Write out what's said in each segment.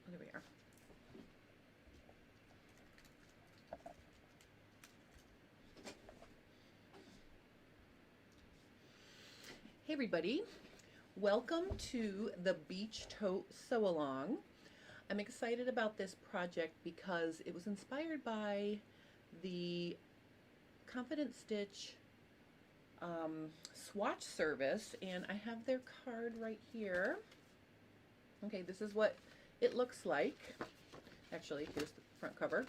there we are. Hey everybody, welcome to the Beach Tote Sew Along. I'm excited about this project because it was inspired by the Confident Stitch swatch service, and I have their card right here. Okay, this is what it looks like. Actually, here's the front cover.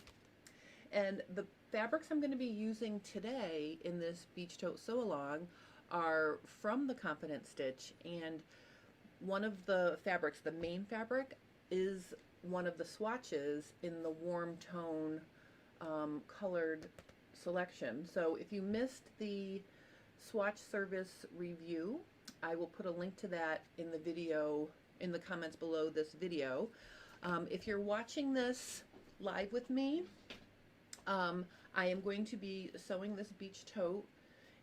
And the fabrics I'm going to be using today in this Beach Tote Sew Along are from the Confident Stitch, and one of the fabrics, the main fabric, is one of the swatches in the warm tone colored selection. So if you missed the swatch service review, I will put a link to that in the video, in the comments below this video. If you're watching this live with me, I am going to be sewing this beach tote,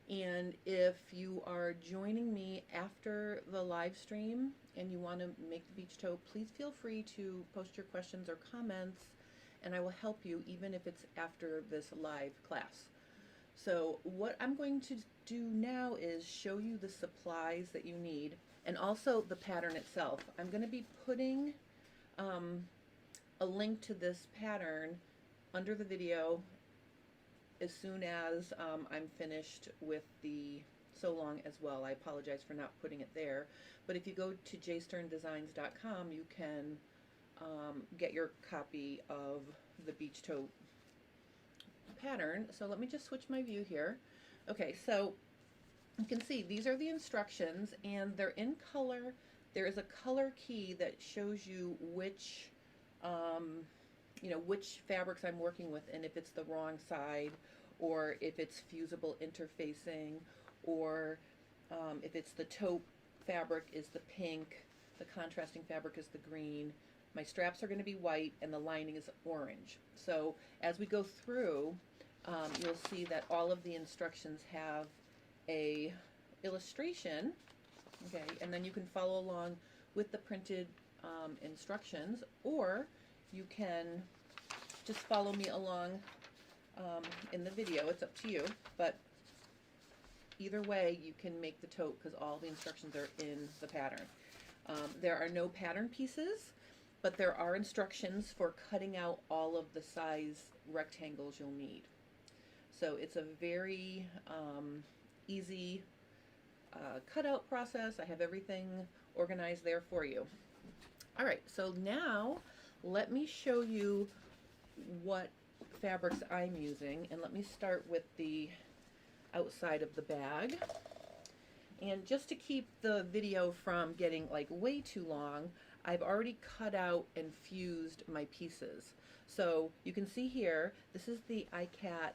and if you are joining me after the live stream and you want to make the beach tote, please feel free to post your questions or comments, and I will help you even if it's after this live class. So what I'm going to do now is show you the supplies that you need and also the pattern itself. I'm going to be putting a link to this pattern under the video as soon as I'm finished with the sew along as well. I apologize for not putting it there, but if you go to jsterndesigns.com, you can get your copy of the beach tote pattern. So let me just switch my view here. Okay, so you can see these are the instructions, and they're in color. There is a color key that shows you which which fabrics I'm working with, and if it's the wrong side, or if it's fusible interfacing, or if it's the taupe fabric is the pink, the contrasting fabric is the green. My straps are going to be white and the lining is orange. So as we go through, you'll see that all of the instructions have a illustration, okay, and then you can follow along with the printed instructions, or you can just follow me along in the video. It's up to you, but either way you can make the tote because all the instructions are in the pattern. There are no pattern pieces, but there are instructions for cutting out all of the size rectangles you'll need. So it's a very easy cutout process. I have everything organized there for you. All right, so now let me show you what fabrics I'm using, and let me start with the outside of the bag. And just to keep the video from getting like way too long, I've already cut out and fused my pieces. So you can see here, this is the iCat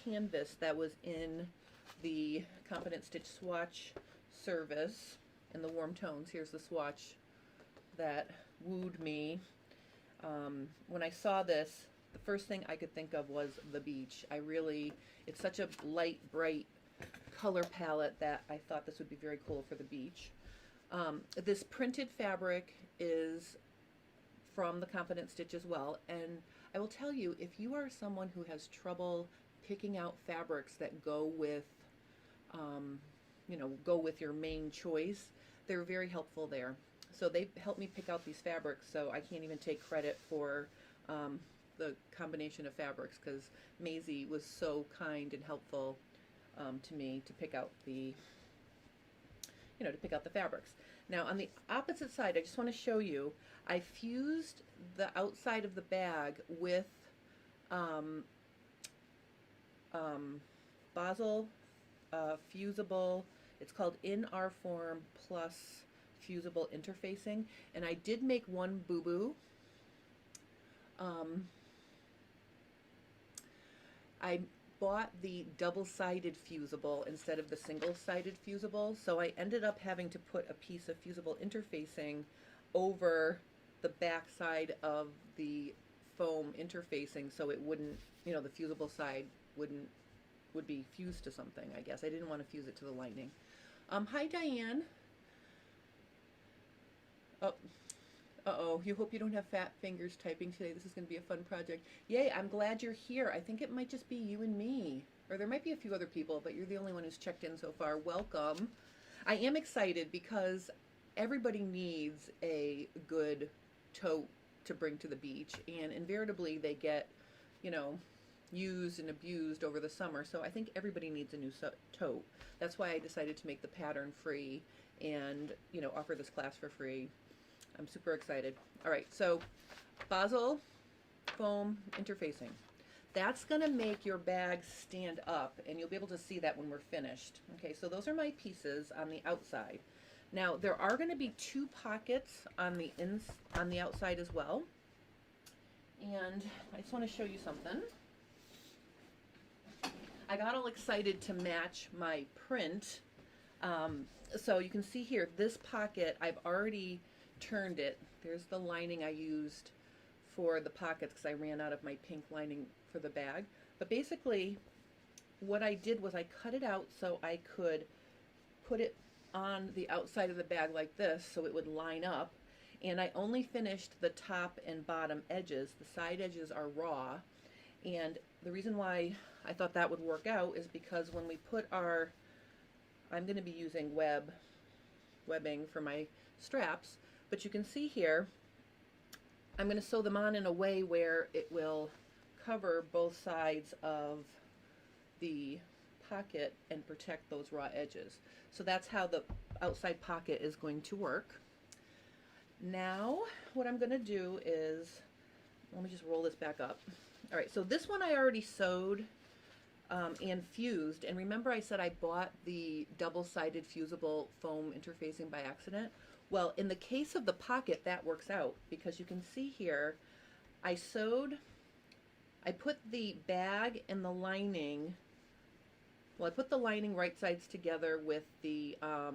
canvas that was in the Confident Stitch swatch service in the warm tones. Here's the swatch that wooed me. When I saw this, the first thing I could think of was the beach. It's such a light, bright color palette that I thought this would be very cool for the beach. This printed fabric is from the Confident Stitch as well, and I will tell you, if you are someone who has trouble picking out fabrics that go with your main choice, they're very helpful there. So they helped me pick out these fabrics, so I can't even take credit for the combination of fabrics, because Maisie was so kind and helpful to me to pick out the fabrics. Now on the opposite side, I just want to show you, I fused the outside of the bag with Basel fusible. It's called In Our Form Plus fusible interfacing, and I did make one boo-boo. I bought the double-sided fusible instead of the single-sided fusible, so I ended up having to put a piece of fusible interfacing over the back side of the foam interfacing, so it wouldn't, the fusible side would be fused to something, I guess. I didn't want to fuse it to the lining. Hi, Diane. Oh, Uh-oh, you hope you don't have fat fingers typing today. This is going to be a fun project. Yay, I'm glad you're here. I think it might just be you and me. Or there might be a few other people, but you're the only one who's checked in so far. Welcome. I am excited because everybody needs a good tote to bring to the beach, and invariably they get, you know, used and abused over the summer. So I think everybody needs a new tote. That's why I decided to make the pattern free and, you know, offer this class for free. I'm super excited. All right, so Basel foam interfacing. That's gonna make your bag stand up, and you'll be able to see that when we're finished. Okay, so those are my pieces on the outside. Now there are gonna be 2 pockets on the outside as well. And I just wanna show you something. I got all excited to match my print. So you can see here, this pocket, I've already turned it. There's the lining I used for the pockets because I ran out of my pink lining for the bag. But basically, what I did was I cut it out so I could put it on the outside of the bag like this so it would line up. And I only finished the top and bottom edges. The side edges are raw. And the reason why I thought that would work out is because when we put our, I'm going to be using webbing for my straps, but you can see here, I'm going to sew them on in a way where it will cover both sides of the pocket and protect those raw edges. So that's how the outside pocket is going to work. Now what I'm going to do is, let me just roll this back up. All right, so this one I already sewed and fused, and remember I said I bought the double-sided fusible foam interfacing by accident? Well, in the case of the pocket, that works out because you can see here, I put the bag and the lining, well, I put the lining right sides together with the, I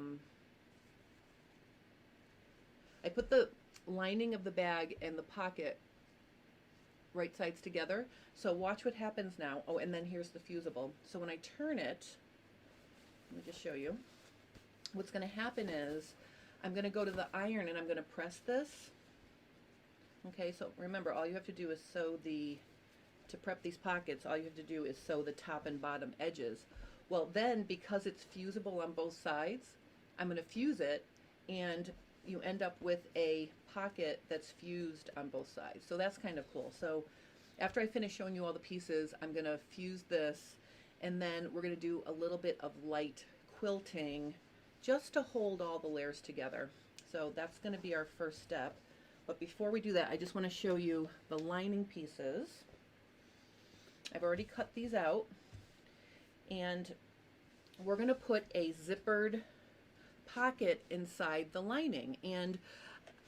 put the lining of the bag and the pocket right sides together. So watch what happens now. Oh, and then here's the fusible. So when I turn it, let me just show you. What's going to happen is I'm going to go to the iron and I'm going to press this. Okay, so remember, all you have to do is to prep these pockets, all you have to do is sew the top and bottom edges. Well, then, because it's fusible on both sides, I'm going to fuse it, and you end up with a pocket that's fused on both sides. So that's kind of cool. So after I finish showing you all the pieces, I'm going to fuse this, and then we're going to do a little bit of light quilting just to hold all the layers together. So that's going to be our first step. But before we do that, I just want to show you the lining pieces. I've already cut these out, and we're going to put a zippered pocket inside the lining. And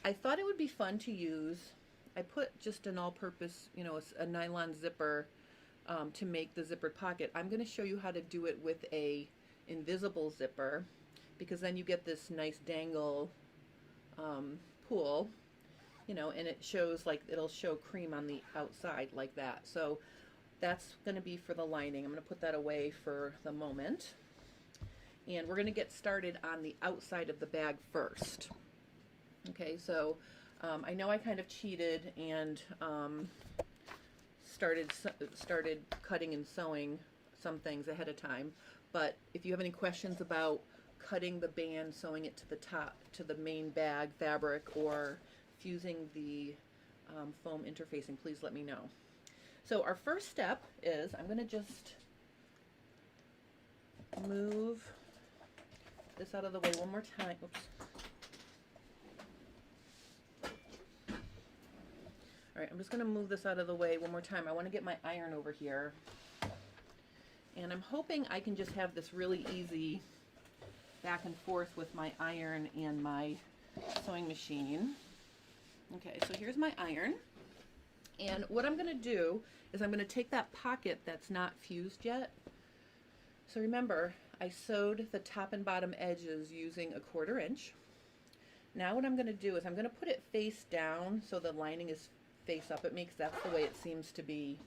I thought it would be fun to use, I put just an all-purpose, you know, a nylon zipper to make the zippered pocket. I'm going to show you how to do it with a invisible zipper, because then you get this nice dangle pull, you know, and it shows, like, it'll show cream on the outside like that. So that's going to be for the lining. I'm going to put that away for the moment. And we're going to get started on the outside of the bag first. Okay, so I know I kind of cheated and started cutting and sewing some things ahead of time. But if you have any questions about cutting the band, sewing it to the top, to the main bag fabric, or fusing the foam interfacing, please let me know. So our first step is, I'm going to just move this out of the way one more time. Oops. All right, I'm just going to move this out of the way one more time. I want to get my iron over here. And I'm hoping I can just have this really easy back and forth with my iron and my sewing machine. Okay, so here's my iron. And what I'm going to do is I'm going to take that pocket that's not fused yet. So remember, I sewed the top and bottom edges using 1/4 inch. Now what I'm going to do is I'm going to put it face down so the lining is face up. That's the way it seems to be,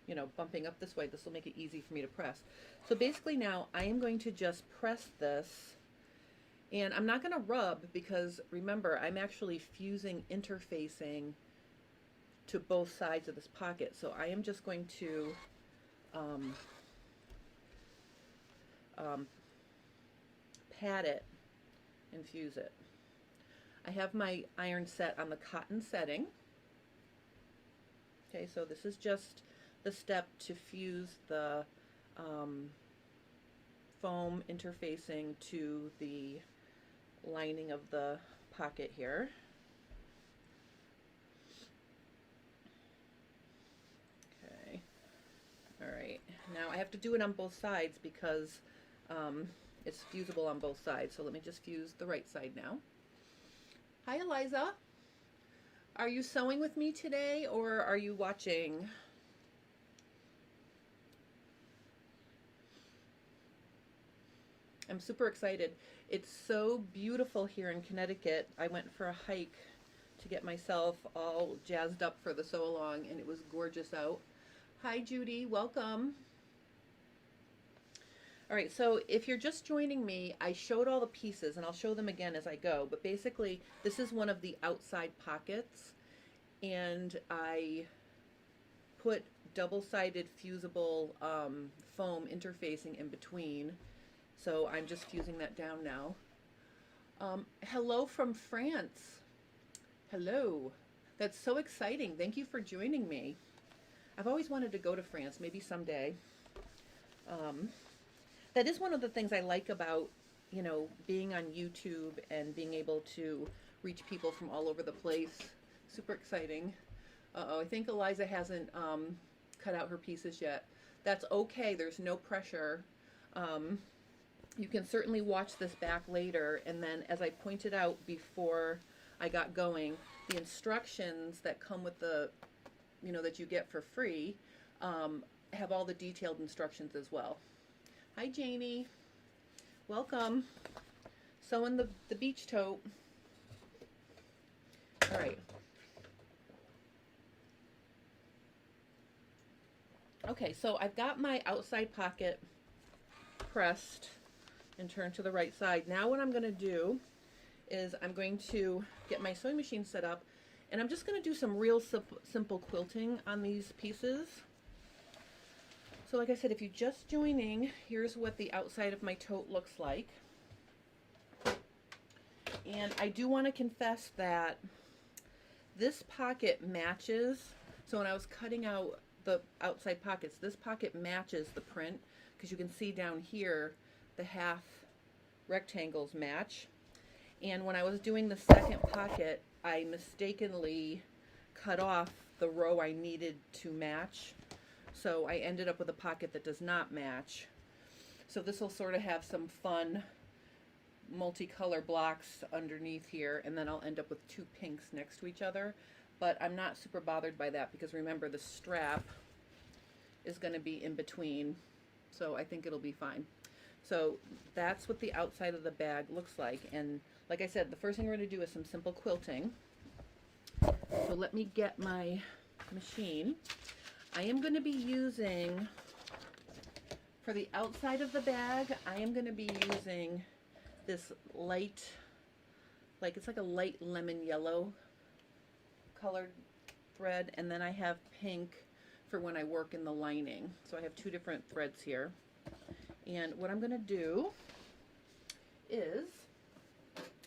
you know, bumping up this way. This will make it easy for me to press. So basically now I am going to just press this, And I'm not going to rub because remember, I'm actually fusing interfacing to both sides of this pocket. So I am just going to pat it and fuse it. I have my iron set on the cotton setting. Okay, so this is just the step to fuse the foam interfacing to the lining of the pocket here. Okay, all right. Now I have to do it on both sides because it's fusible on both sides. So let me just fuse the right side now. Hi, Eliza. Are you sewing with me today or are you watching? I'm super excited. It's so beautiful here in Connecticut. I went for a hike to get myself all jazzed up for the sew along and it was gorgeous out. Hi Judy, welcome. All right, so if you're just joining me, I showed all the pieces and I'll show them again as I go, but basically this is one of the outside pockets and I put double-sided fusible foam interfacing in between. So I'm just fusing that down now. Hello from France. Hello. That's so exciting. Thank you for joining me. I've always wanted to go to France, maybe someday. That is one of the things I like about, you know, being on YouTube and being able to reach people from all over the place. Super exciting. Uh-oh, I think Eliza hasn't cut out her pieces yet. That's okay. There's no pressure. You can certainly watch this back later, and then as I pointed out before I got going, the instructions that come with the, you know, that you get for free, have all the detailed instructions as well. Hi Janie, welcome. Sewing the beach tote. All right. Okay, so I've got my outside pocket pressed and turned to the right side. Now what I'm going to do is I'm going to get my sewing machine set up and I'm just going to do some real simple quilting on these pieces. So like I said, if you're just joining, here's what the outside of my tote looks like. And I do want to confess that this pocket matches, so when I was cutting out the outside pockets, this pocket matches the print because you can see down here the half rectangles match. And when I was doing the second pocket, I mistakenly cut off the row I needed to match. So I ended up with a pocket that does not match. So this will sort of have some fun multicolor blocks underneath here, and then I'll end up with two pinks next to each other. But I'm not super bothered by that because remember the strap is going to be in between, so I think it'll be fine. So that's what the outside of the bag looks like, and like I said, the first thing we're going to do is some simple quilting. So let me get my machine. I am going to be using, for the outside of the bag, I am going to be using this light, like it's like a light lemon yellow colored thread, and then I have pink for when I work in the lining. So I have two different threads here. And what I'm going to do is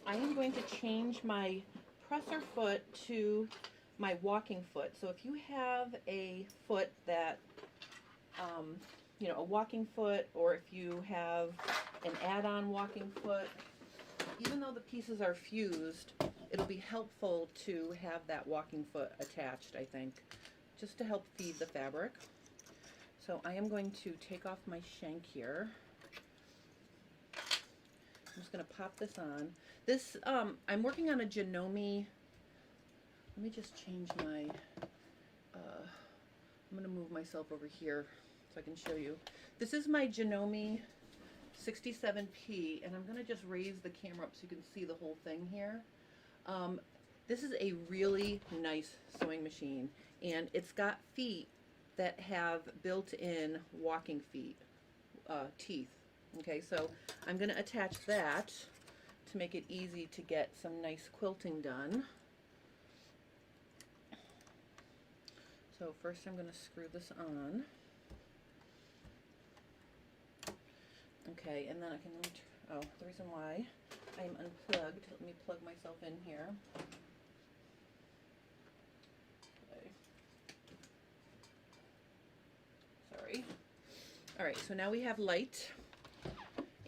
I am going to change my presser foot to my walking foot. So if you have a foot that, you know, a walking foot, or if you have an add-on walking foot, even though the pieces are fused, it'll be helpful to have that walking foot attached, I think, just to help feed the fabric. So I am going to take off my shank here. I'm just going to pop this on. This, I'm working on a Janome. Let me just change my, I'm going to move myself over here so I can show you. This is my Janome 67P, and I'm going to just raise the camera up so you can see the whole thing here. This is a really nice sewing machine, and it's got feet that have built-in walking feet, teeth. Okay, so I'm going to attach that to make it easy to get some nice quilting done. So first I'm going to screw this on. Okay, and then I can, oh, the reason why I'm unplugged, let me plug myself in here. Okay. Sorry. All right, so now we have light,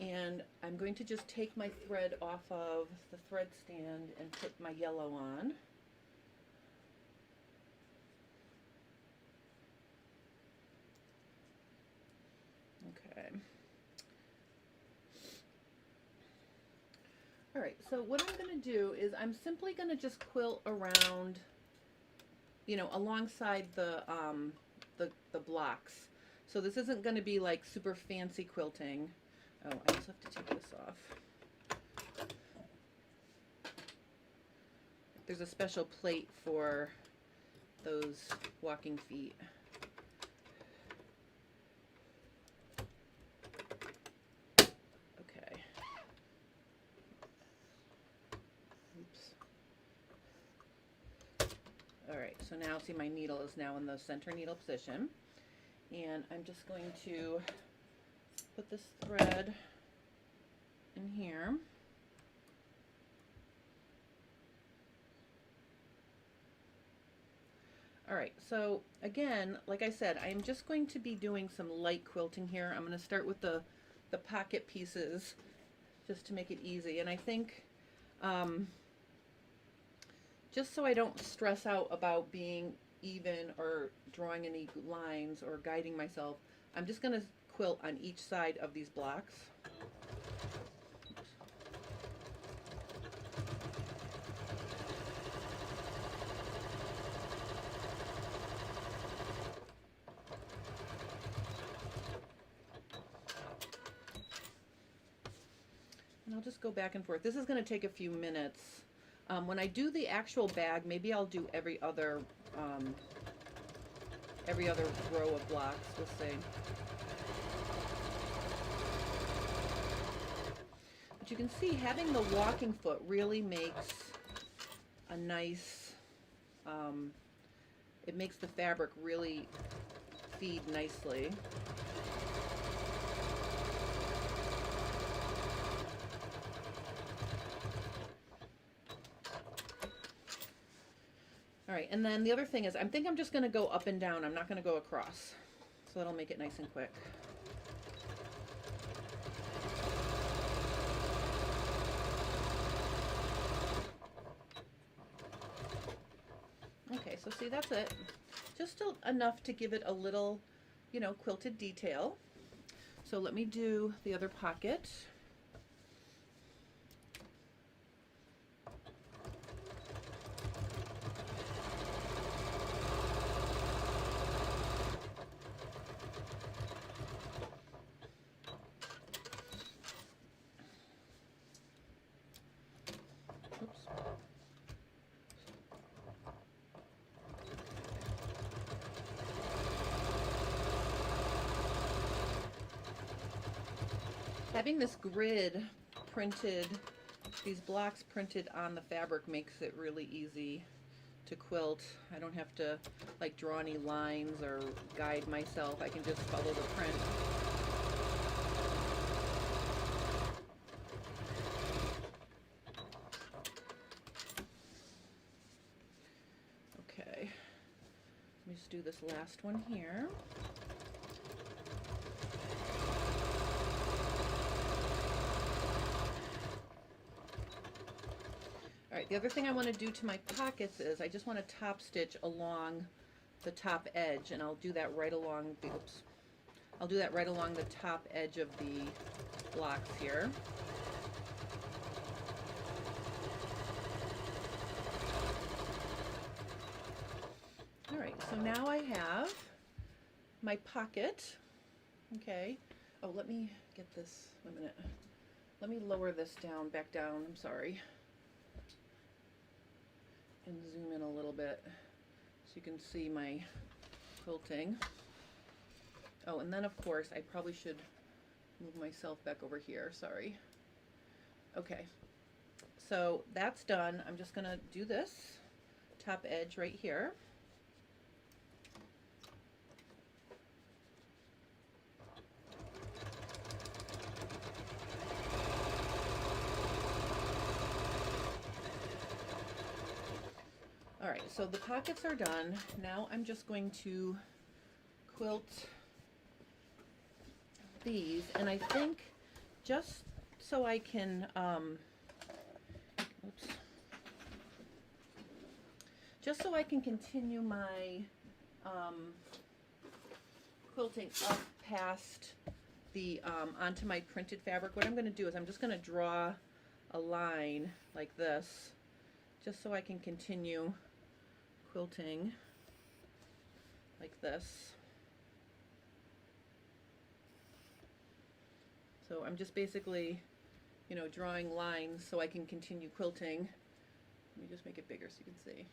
and I'm going to just take my thread off of the thread stand and put my yellow on. Okay. All right, so what I'm going to do is I'm simply going to just quilt around, you know, alongside the blocks. So this isn't going to be like super fancy quilting. Oh, I just have to take this off. There's a special plate for those walking feet. Okay. Oops. All right, so now see my needle is now in the center needle position. And I'm just going to put this thread in here. All right, so again, like I said, I'm just going to be doing some light quilting here. I'm going to start with the pocket pieces just to make it easy. And I think just so I don't stress out about being even or drawing any lines or guiding myself, I'm just going to quilt on each side of these blocks. And I'll just go back and forth. This is going to take a few minutes. When I do the actual bag, maybe I'll do every other row of blocks. We'll see. But you can see having the walking foot really makes a nice, it makes the fabric really feed nicely. All right, and then the other thing is I think I'm just going to go up and down. I'm not going to go across. So that'll make it nice and quick. Okay, so see, that's it. Just enough to give it a little, you know, quilted detail. So let me do the other pocket. Having this grid printed, these blocks printed on the fabric makes it really easy to quilt. I don't have to like draw any lines or guide myself. I can just follow the print. Okay, let me just do this last one here. All right, the other thing I want to do to my pockets is I just want to top stitch along the top edge, and I'll do that right along the, oops, I'll do that right along the top edge of the blocks here. All right, so now I have my pocket. Okay. Oh, let me get this, wait a minute. Let me lower this down, back down, I'm sorry. And zoom in a little bit so you can see my quilting. Oh, and then of course I probably should move myself back over here, sorry. Okay, So that's done. I'm just gonna do this top edge right here. All right, so the pockets are done. Now I'm just going to quilt these, and I think just so I can, oops, just so I can continue my quilting up past the onto my printed fabric, what I'm going to do is I'm just going to draw a line like this, just so I can continue quilting like this. So I'm just basically, you know, drawing lines so I can continue quilting. Let me just make it bigger so you can see.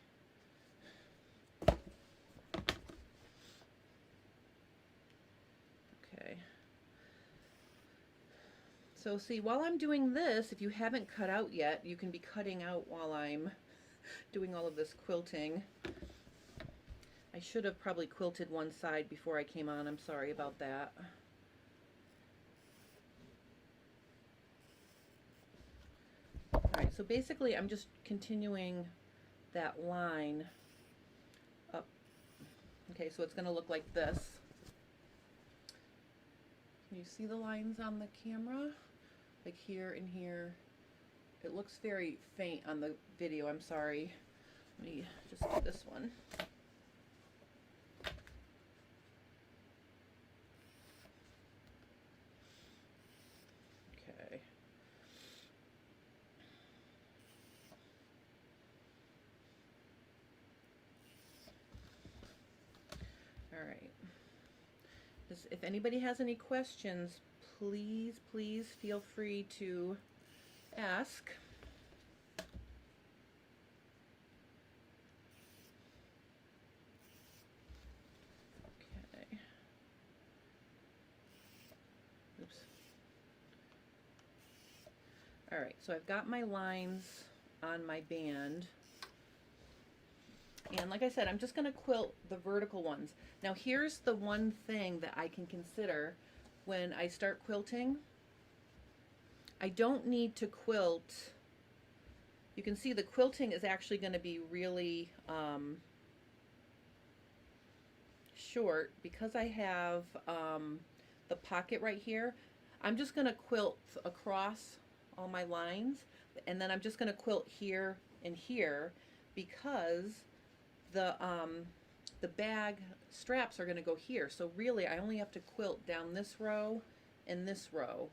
Okay. So see, while I'm doing this, if you haven't cut out yet, you can be cutting out while I'm doing all of this quilting. I should have probably quilted one side before I came on. I'm sorry about that. Alright, so basically I'm just continuing that line up. Okay, so it's going to look like this. Can you see the lines on the camera? Like here and here. It looks very faint on the video, I'm sorry. Let me just do this one. Okay. All right. If anybody has any questions, please feel free to ask. Okay. Oops. All right, so I've got my lines on my band. And like I said, I'm just going to quilt the vertical ones. Now here's the one thing that I can consider when I start quilting. I don't need to quilt. You can see the quilting is actually going to be really short because I have the pocket right here. I'm just going to quilt across all my lines, and then I'm just going to quilt here and here because the bag straps are going to go here. So really I only have to quilt down this row and this row,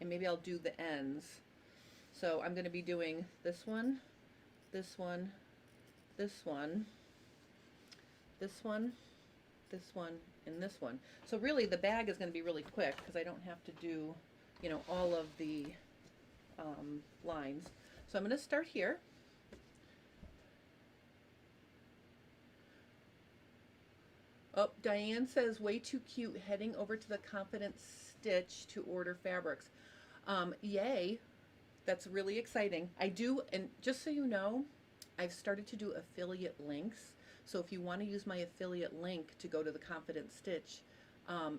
and maybe I'll do the ends. So I'm going to be doing this one, this one, this one, this one, this one, and this one. So really the bag is going to be really quick because I don't have to do, you know, all of the lines. So I'm going to start here. Oh, Diane says, way too cute, heading over to the Confidence Stitch to order fabrics. Yay, that's really exciting. I do, and just so you know, I've started to do affiliate links. So if you want to use my affiliate link to go to the Confidence Stitch,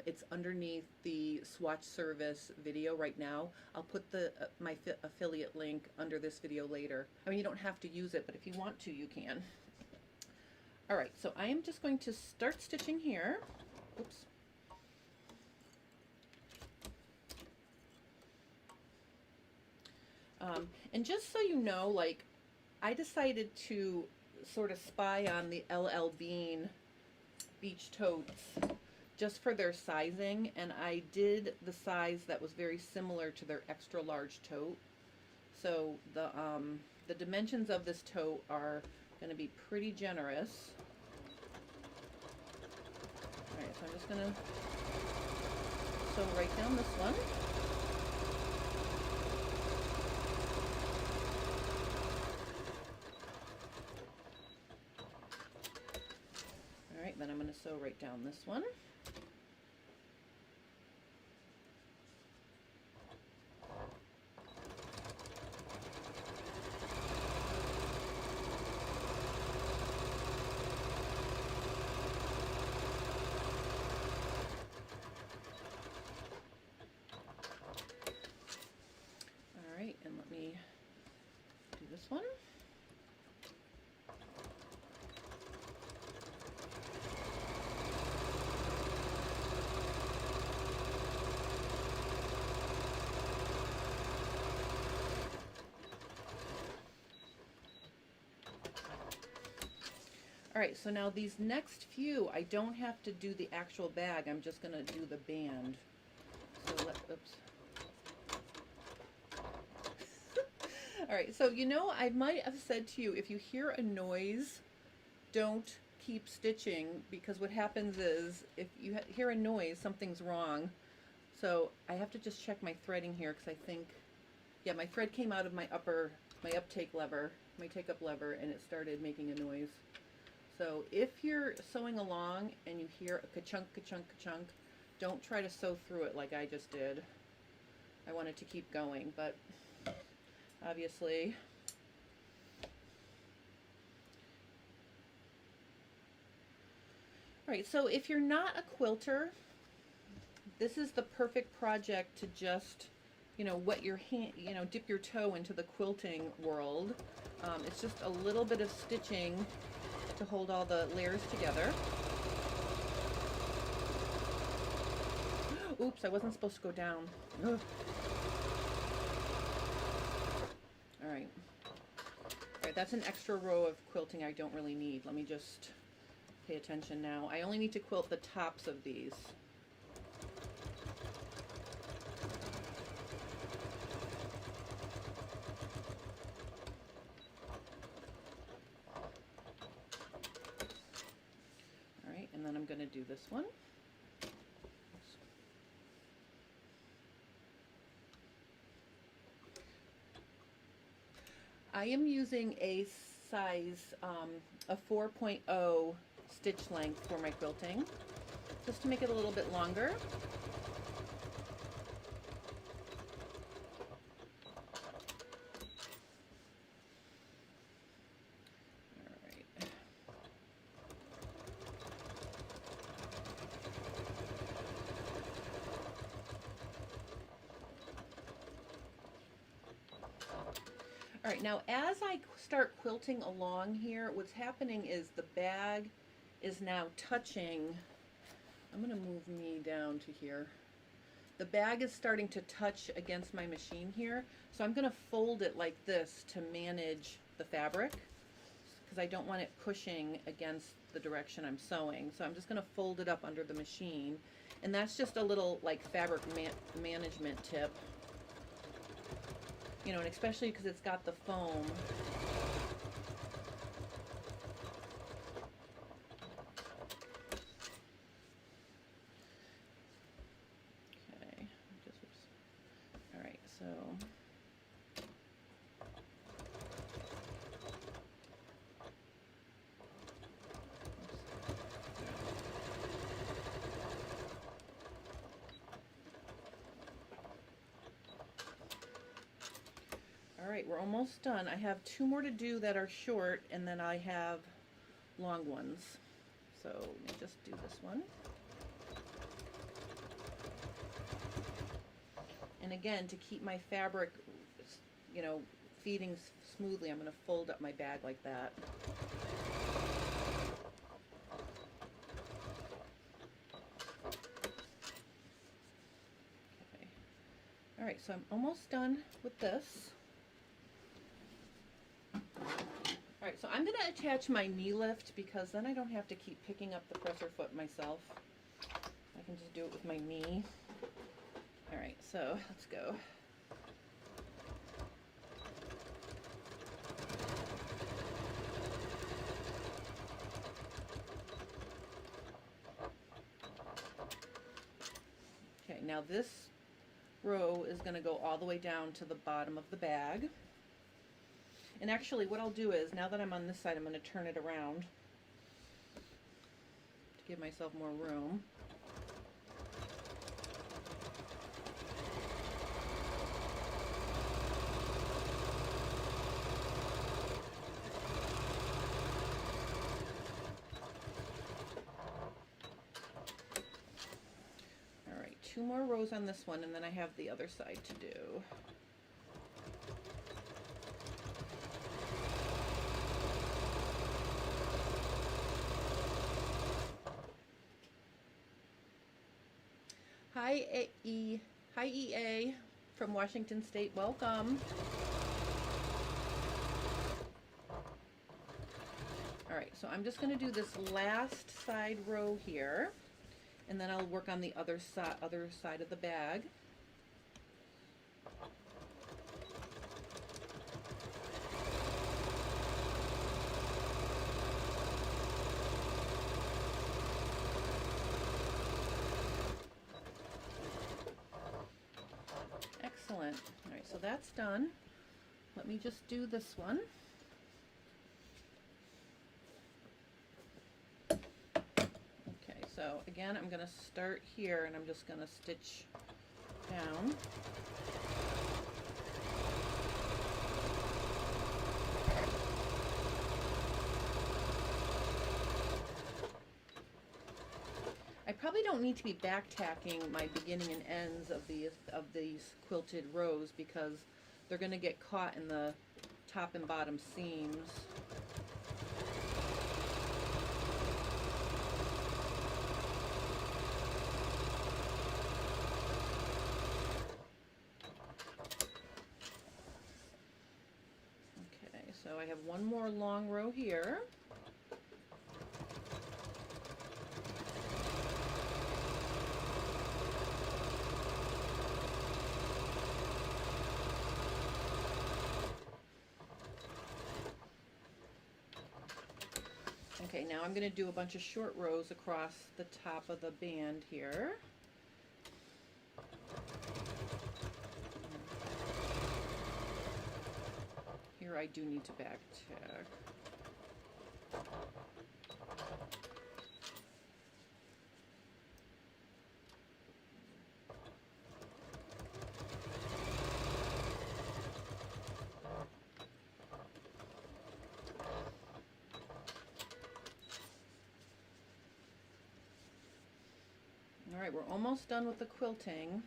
it's underneath the swatch service video right now. I'll put the my affiliate link under this video later. I mean, you don't have to use it, but if you want to, you can. All right, so I am just going to start stitching here. Oops. And just so you know, like, I decided to sort of spy on the LL Bean beach totes just for their sizing, and I did the size that was very similar to their extra large tote. So the dimensions of this tote are going to be pretty generous. Alright, so I'm just going to sew right down this one. Alright, then I'm going to sew right down this one. do this one. All right, so now these next few, I don't have to do the actual bag. I'm just gonna do the band. So oops. All right, so you know, I might have said to you, if you hear a noise, don't keep stitching, because what happens is, if you hear a noise, something's wrong. So I have to just check my threading here, because I think, yeah, my thread came out of my uptake lever, my take-up lever, and it started making a noise. So if you're sewing along and you hear a ka-chunk, ka-chunk, ka-chunk, don't try to sew through it like I just did. I wanted to keep going, but obviously. All right, so if you're not a quilter, this is the perfect project to just, you know, wet your hand, you know, dip your toe into the quilting world. It's just a little bit of stitching to hold all the layers together. Oops, I wasn't supposed to go down. Ugh. All right. All right, that's an extra row of quilting I don't really need. Let me just pay attention now. I only need to quilt the tops of these. And then I'm going to do this one. I am using a size, a 4.0 stitch length for my quilting, just to make it a little bit longer. All right, now as I start quilting along here, what's happening is the bag is now touching. I'm going to move me down to here. The bag is starting to touch against my machine here, so I'm going to fold it like this to manage the fabric, because I don't want it pushing against the direction I'm sewing. So I'm just going to fold it up under the machine, and that's just a little like fabric management tip. You know, and especially because it's got the foam. Okay, just, oops. All right, so. All right, we're almost done. I have 2 more to do that are short, and then I have long ones. So let me just do this one. And again, to keep my fabric, you know, feeding smoothly, I'm going to fold up my bag like that. Okay. All right, so I'm almost done with this. All right, so I'm going to attach my knee lift, because then I don't have to keep picking up the presser foot myself. I can just do it with my knee. All right, so let's go. Okay, now this row is going to go all the way down to the bottom of the bag. And actually what I'll do is, now that I'm on this side, I'm going to turn it around to give myself more room. All right, 2 more rows on this one, and then I have the other side to do. Hi EA from Washington State, welcome. Alright, so I'm just going to do this last side row here, and then I'll work on the other side of the bag. Excellent. Alright, so that's done. Let me just do this one. So again, I'm going to start here and I'm just going to stitch down. I probably don't need to be back tacking my beginning and ends of these quilted rows because they're going to get caught in the top and bottom seams. So I have one more long row here. Okay, now I'm going to do a bunch of short rows across the top of the band here. Here I do need to back tack. All right, we're almost done with the quilting.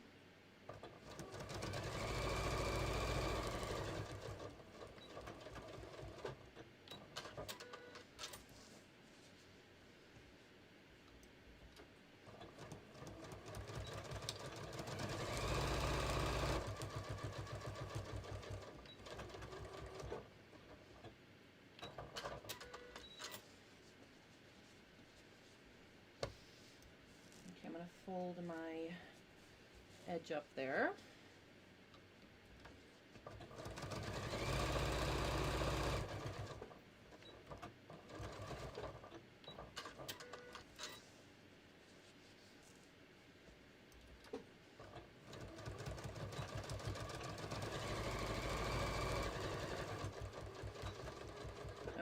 Fold my edge up there.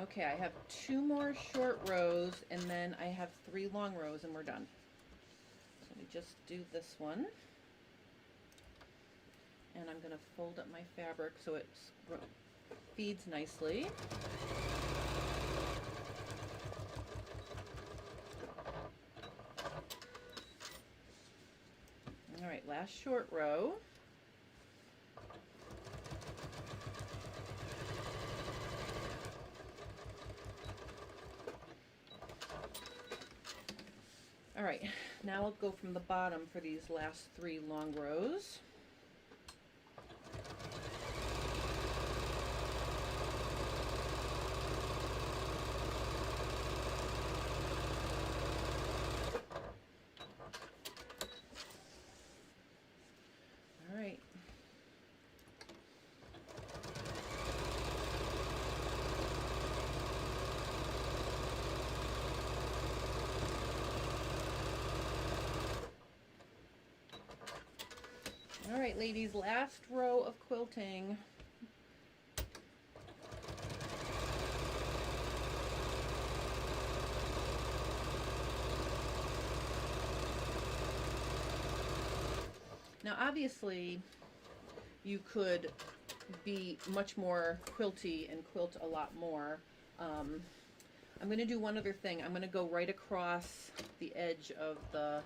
Okay, I have 2 more short rows and then I have 3 long rows and we're done. Just do this one, and I'm going to fold up my fabric so it feeds nicely. All right, last short row. All right, now I'll go from the bottom for these last 3 long rows. All right. All right, ladies, last row of quilting. Now, obviously, you could be much more quilty and quilt a lot more. I'm going to do one other thing. I'm going to go right across the edge of the,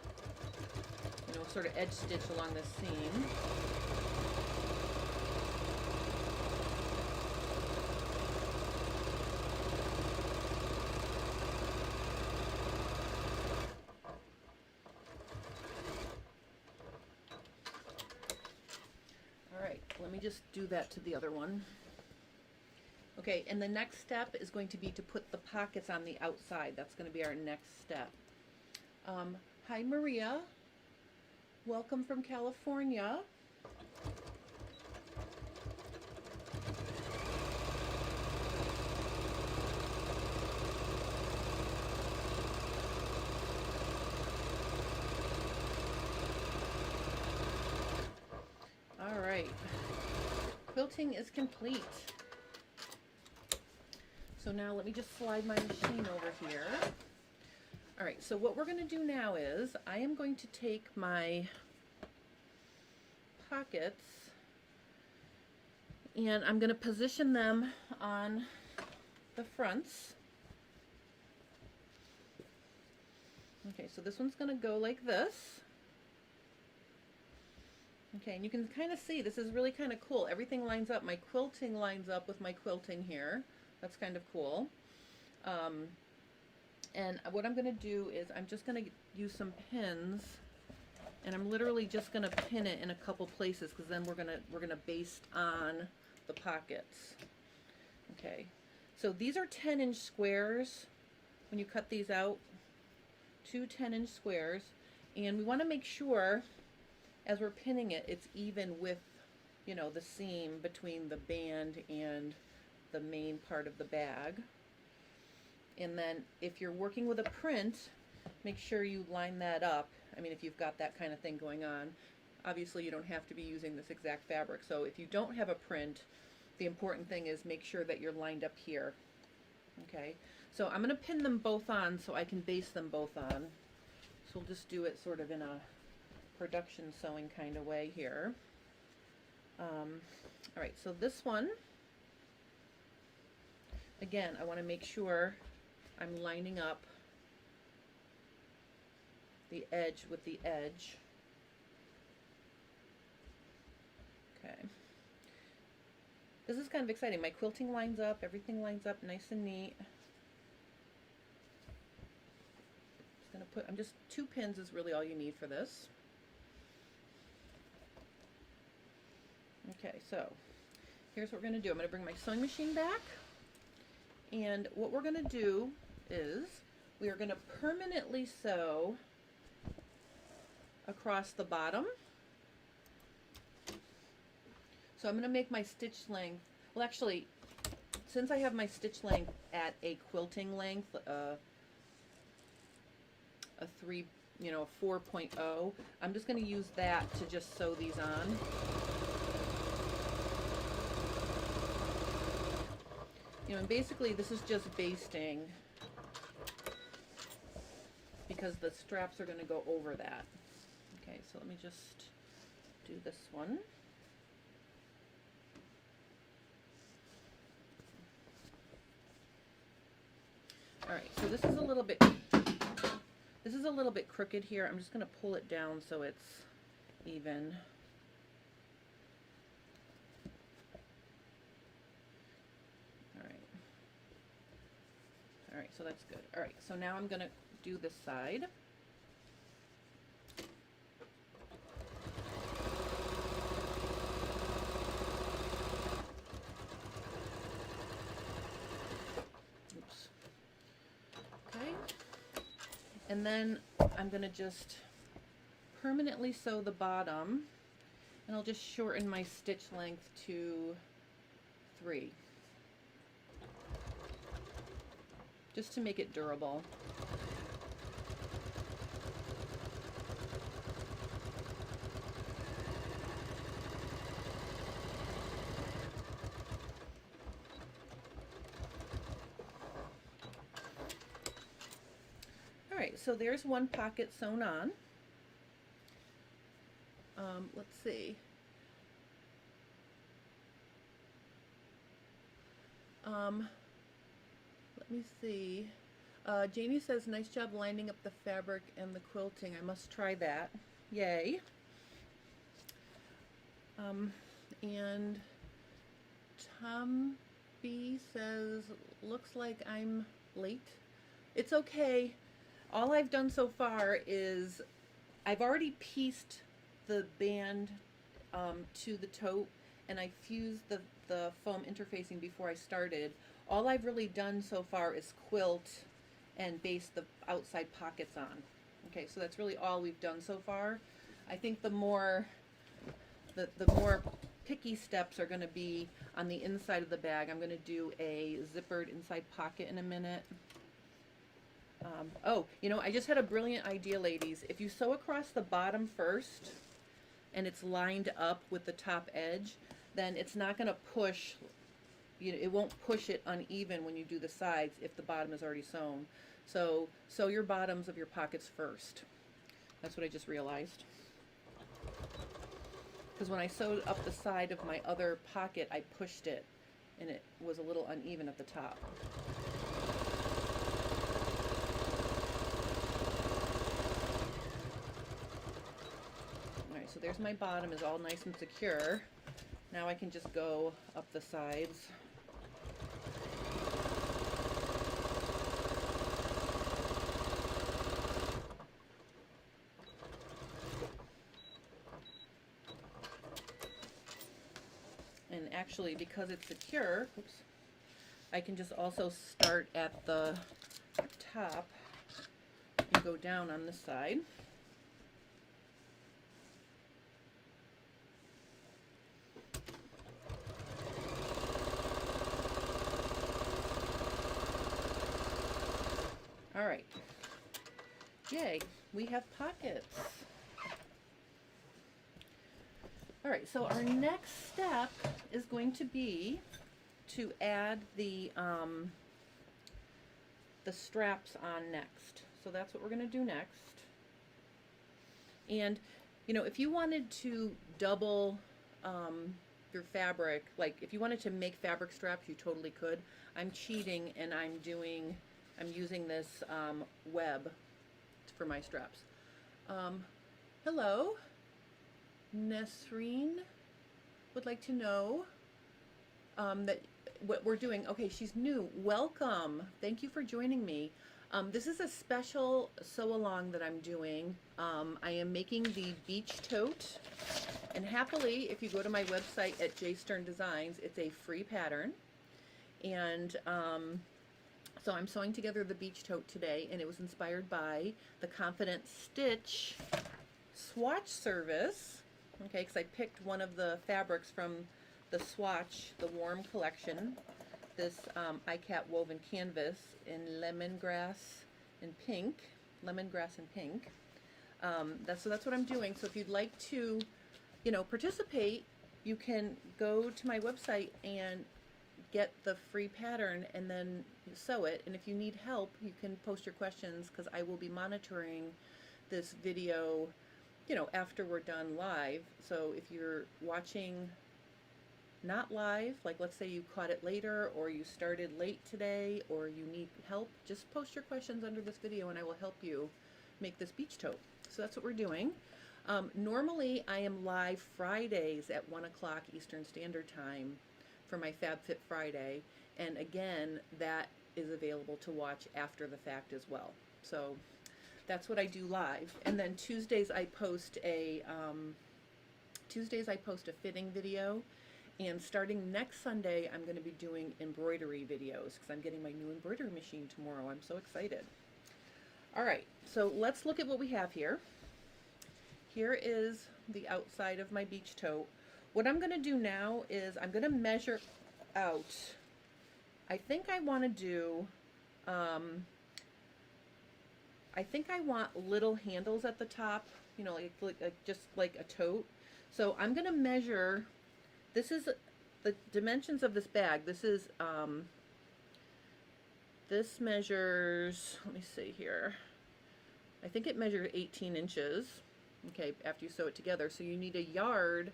sort of edge stitch along the seam. let me just do that to the other one. Okay, and the next step is going to be to put the pockets on the outside. That's going to be our next step. Hi Maria, welcome from California. All right, quilting is complete. So now let me just slide my machine over here. All right, so what we're going to do now is I am going to take my pockets and I'm going to position them on the fronts. Okay, so this one's going to go like this. Okay, and you can kind of see this is really kind of cool. Everything lines up. My quilting lines up with my quilting here. That's kind of cool. And what I'm going to do is I'm just going to use some pins, and I'm literally just going to pin it in a couple places because then we're going to baste on the pockets. Okay, so these are 10-inch squares. When you cut these out, 2 10-inch squares, and we want to make sure as we're pinning it, it's even with, you know, the seam between the band and the main part of the bag. And then if you're working with a print, make sure you line that up. I mean, if you've got that kind of thing going on, obviously you don't have to be using this exact fabric. So if you don't have a print, the important thing is make sure that you're lined up here. Okay, so I'm going to pin them both on so I can baste them both on. So we'll just do it sort of in a production sewing kind of way here. All right, so this one, again, I want to make sure I'm lining up the edge with the edge. Okay. This is kind of exciting. My quilting lines up, everything lines up nice and neat. I'm just 2 pins is really all you need for this. Okay, so here's what we're going to do. I'm going to bring my sewing machine back, and what we're going to do is we are going to permanently sew across the bottom. So I'm going to make my stitch length, well actually, since I have my stitch length at a quilting length, a 4.0, I'm just going to use that to just sew these on. You know, and basically this is just basting because the straps are going to go over that. Okay, so let me just do this one. All right, so this is a little bit crooked here. I'm just going to pull it down so it's even. All right, so that's good. All right, so now I'm going to do this side. Oops. Okay. And then I'm going to just permanently sew the bottom, and I'll just shorten my stitch length to 3. Just to make it durable. All right, so there's one pocket sewn on. Let's see. Let me see. Jamie says, nice job lining up the fabric and the quilting. I must try that. Yay. And Tom B says, looks like I'm late. It's okay. All I've done so far is I've already pieced the band to the tote, and I fused the foam interfacing before I started. All I've really done so far is quilt and baste the outside pockets on. Okay, so that's really all we've done so far. I think the more picky steps are going to be on the inside of the bag. I'm going to do a zippered inside pocket in a minute. Oh, you know, I just had a brilliant idea, ladies. If you sew across the bottom first and it's lined up with the top edge, then it's not going to push, you know, it won't push it uneven when you do the sides if the bottom is already sewn. So sew your bottoms of your pockets first. That's what I just realized. Because when I sewed up the side of my other pocket, I pushed it and it was a little uneven at the top. Alright, so there's my bottom, is all nice and secure. Now I can just go up the sides. And actually, because it's secure, oops, I can just also start at the top and go down on this side. All right. Yay, we have pockets. All right, so our next step is going to be to add the straps on next. So that's what we're going to do next. And, you know, if you wanted to double your fabric, like if you wanted to make fabric straps, you totally could. I'm cheating and I'm using this web for my straps. Hello. Nesreen would like to know that what we're doing. Okay, she's new. Welcome. Thank you for joining me. This is a special sew-along that I'm doing. I am making the beach tote, and happily, if you go to my website at J Stern Designs, it's a free pattern. And so I'm sewing together the beach tote today, and it was inspired by the Confident Stitch swatch service. Okay, because I picked one of the fabrics from the swatch, the warm collection, this iCat woven canvas in lemongrass and pink. So that's what I'm doing. So if you'd like to, you know, participate, you can go to my website and get the free pattern and then sew it. And if you need help, you can post your questions, because I will be monitoring this video, you know, after we're done live. So if you're watching not live, like let's say you caught it later or you started late today or you need help, just post your questions under this video and I will help you make this beach tote. So that's what we're doing. Normally I am live Fridays at 1 o'clock Eastern Standard Time for my FabFit Friday, and again that is available to watch after the fact as well. So that's what I do live. And then Tuesdays I post a fitting video, and starting next Sunday I'm going to be doing embroidery videos because I'm getting my new embroidery machine tomorrow. I'm so excited. All right, so let's look at what we have here. Here is the outside of my beach tote. What I'm going to do now is I'm going to measure out. I think I want to do I think I want little handles at the top, you know, like just like a tote. So I'm going to measure, this is the dimensions of this bag. This is, this measures, let me see here. I think it measures 18 inches, okay, after you sew it together. So you need a yard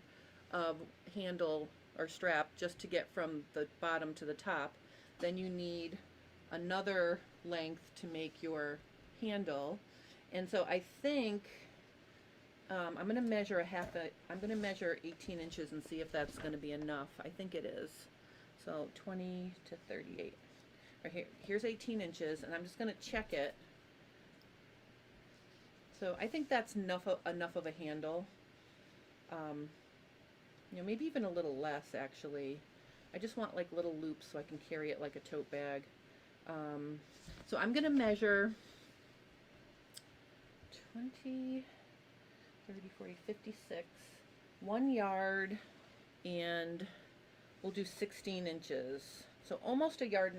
of handle or strap just to get from the bottom to the top. Then you need another length to make your handle, and so I think I'm going to measure I'm going to measure 18 inches and see if that's going to be enough. I think it is. So 20 to 38. Right, here's 18 inches, and I'm just going to check it. So I think that's enough of a handle. You know, maybe even a little less actually. I just want like little loops so I can carry it like a tote bag. So I'm going to measure 20, 30, 40, 56, 1 yard, and we'll do 16 inches. So almost 1.5 yards.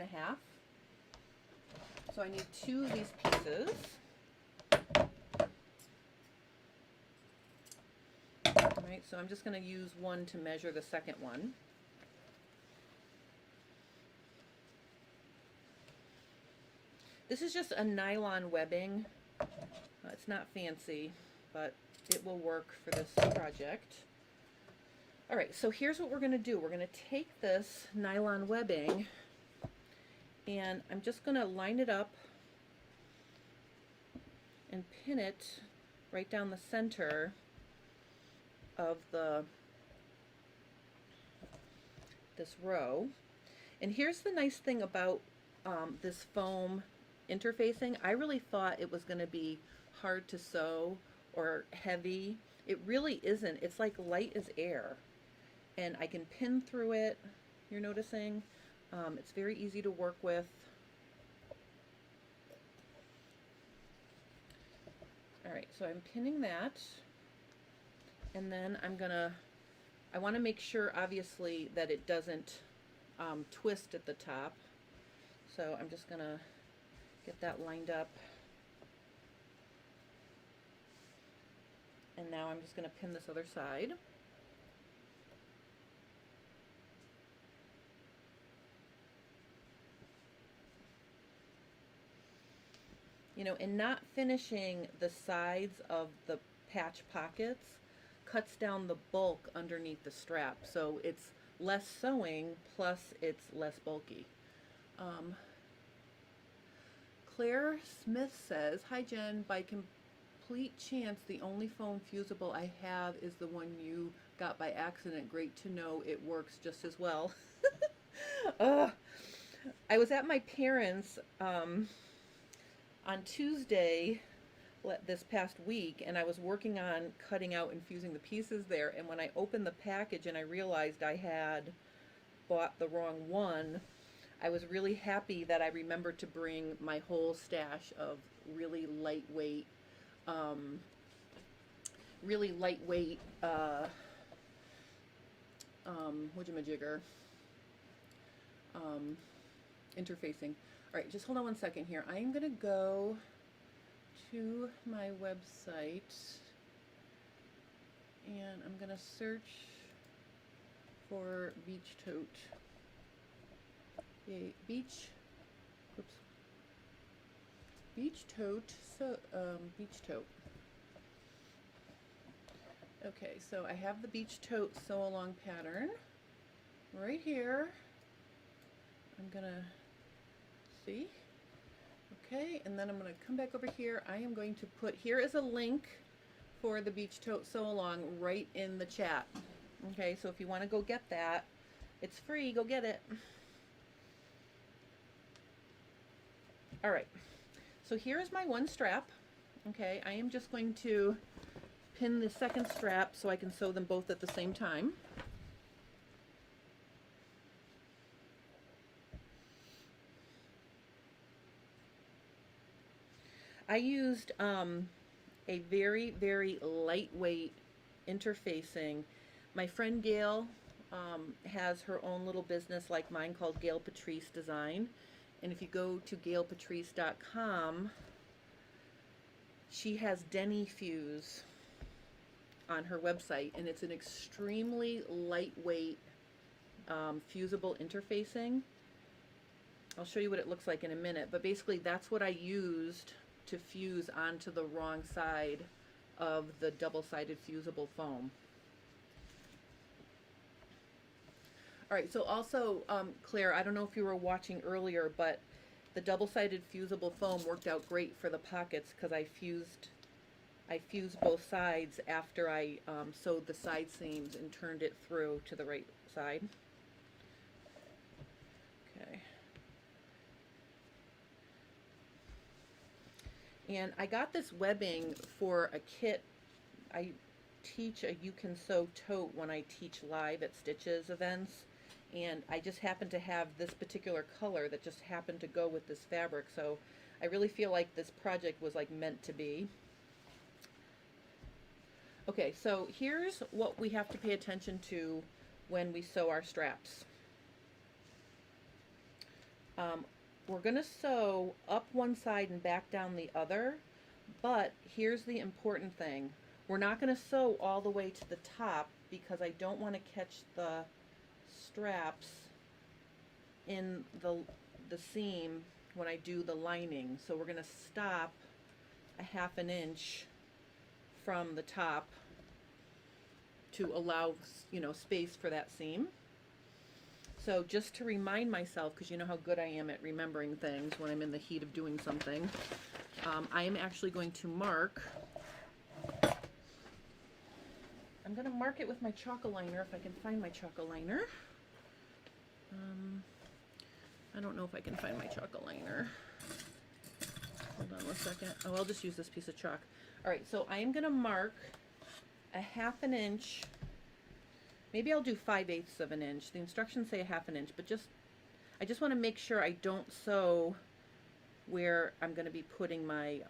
So I need 2 of these pieces. All right, so I'm just going to use one to measure the second one. This is just a nylon webbing. It's not fancy, but it will work for this project. All right, so here's what we're going to do. We're going to take this nylon webbing and I'm just going to line it up and pin it right down the center of this row. And here's the nice thing about this foam interfacing. I really thought it was going to be hard to sew or heavy. It really isn't. It's like light as air, and I can pin through it. You're noticing it's very easy to work with. All right, so I'm pinning that, and then I want to make sure obviously that it doesn't twist at the top, so I'm just gonna get that lined up. And now I'm just going to pin this other side. You know, and not finishing the sides of the patch pockets cuts down the bulk underneath the strap. So it's less sewing, plus it's less bulky. Claire Smith says, "Hi Jen, by complete chance the only foam fusible I have is the one you got by accident. Great to know it works just as well." I was at my parents' on Tuesday this past week, and I was working on cutting out and fusing the pieces there, and when I opened the package and I realized I had bought the wrong one, I was really happy that I remembered to bring my whole stash of really lightweight whatchamajigger, interfacing. All right, just hold on one second here. I am going to go to my website and I'm going to search for beach tote. Yay, beach tote, so beach tote. Okay, so I have the beach tote sew along pattern right here. I'm gonna see. Okay, and then I'm gonna come back over here. I am going to put, here is a link for the beach tote sew along right in the chat. Okay, so if you want to go get that, it's free, go get it. All right, so here's my one strap. Okay, I am just going to pin the second strap so I can sew them both at the same time. I used a very, very lightweight interfacing. My friend Gail has her own little business like mine called Gail Patrice Design. And if you go to gailpatrice.com, she has Denny Fuse on her website, and it's an extremely lightweight fusible interfacing. I'll show you what it looks like in a minute, but basically that's what I used to fuse onto the wrong side of the double-sided fusible foam. All right, so also, Claire, I don't know if you were watching earlier, but the double-sided fusible foam worked out great for the pockets because I fused both sides after I sewed the side seams and turned it through to the right side. Okay. And I got this webbing for a kit. I teach a You Can Sew tote when I teach live at Stitches events, and I just happen to have this particular color that just happened to go with this fabric, so I really feel like this project was like meant to be. Okay, so here's what we have to pay attention to when we sew our straps. We're going to sew up one side and back down the other, but here's the important thing. We're not going to sew all the way to the top because I don't want to catch the straps in the seam when I do the lining. So we're going to stop a 1/2 inch from the top to allow, you know, space for that seam. So just to remind myself, because you know how good I am at remembering things when I'm in the heat of doing something, I am actually going to mark. I'm going to mark it with my chalk-a-liner if I can find my chalk-a-liner. I don't know if I can find my chalk-a-liner. Hold on one second. Oh, I'll just use this piece of chalk. All right, so I am going to mark a 1/2 inch. Maybe I'll do 5/8 of an inch. The instructions say a 1/2 inch, but I just want to make sure I don't sew where I'm going to be putting my,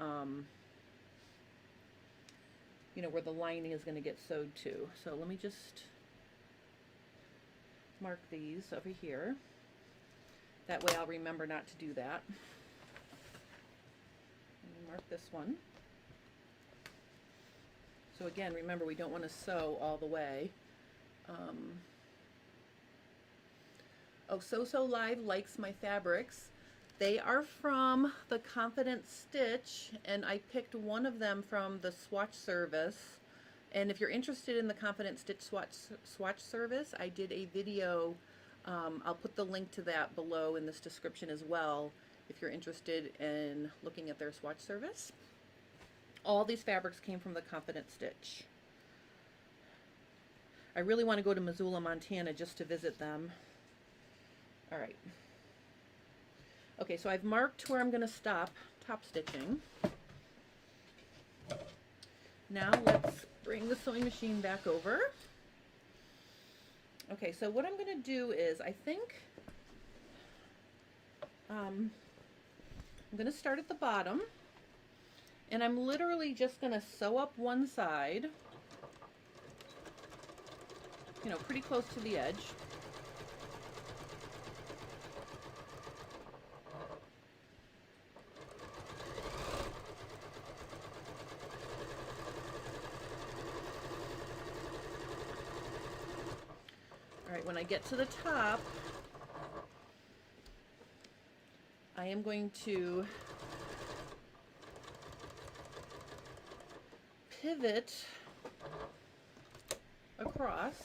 you know, where the lining is going to get sewed to. So let me just mark these over here. That way I'll remember not to do that. Mark this one. So again, remember, we don't want to sew all the way. Oh, So Live likes my fabrics. They are from the Confident Stitch, and I picked one of them from the swatch service. And if you're interested in the Confident Stitch swatch service, I did a video. I'll put the link to that below in this description as well if you're interested in looking at their swatch service. All these fabrics came from the Confident Stitch. I really want to go to Missoula, Montana just to visit them. All right. Okay, so I've marked where I'm going to stop top stitching. Now let's bring the sewing machine back over. Okay, so what I'm going to do is, I think I'm going to start at the bottom, and I'm literally just going to sew up one side, you know, pretty close to the edge. All right, when I get to the top, I am going to pivot across,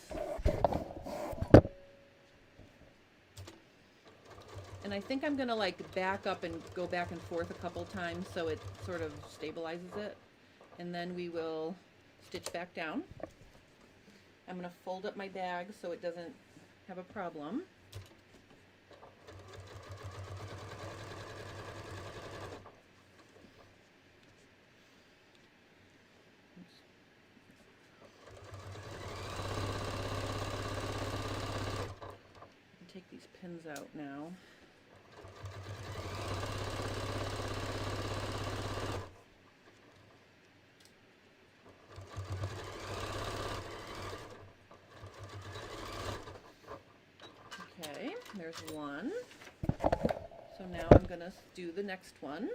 and I think I'm gonna like back up and go back and forth a couple times so it sort of stabilizes it, and then we will stitch back down. I'm gonna fold up my bag so it doesn't have a problem. Take these pins out now. Okay, there's one. So now I'm going to do the next one.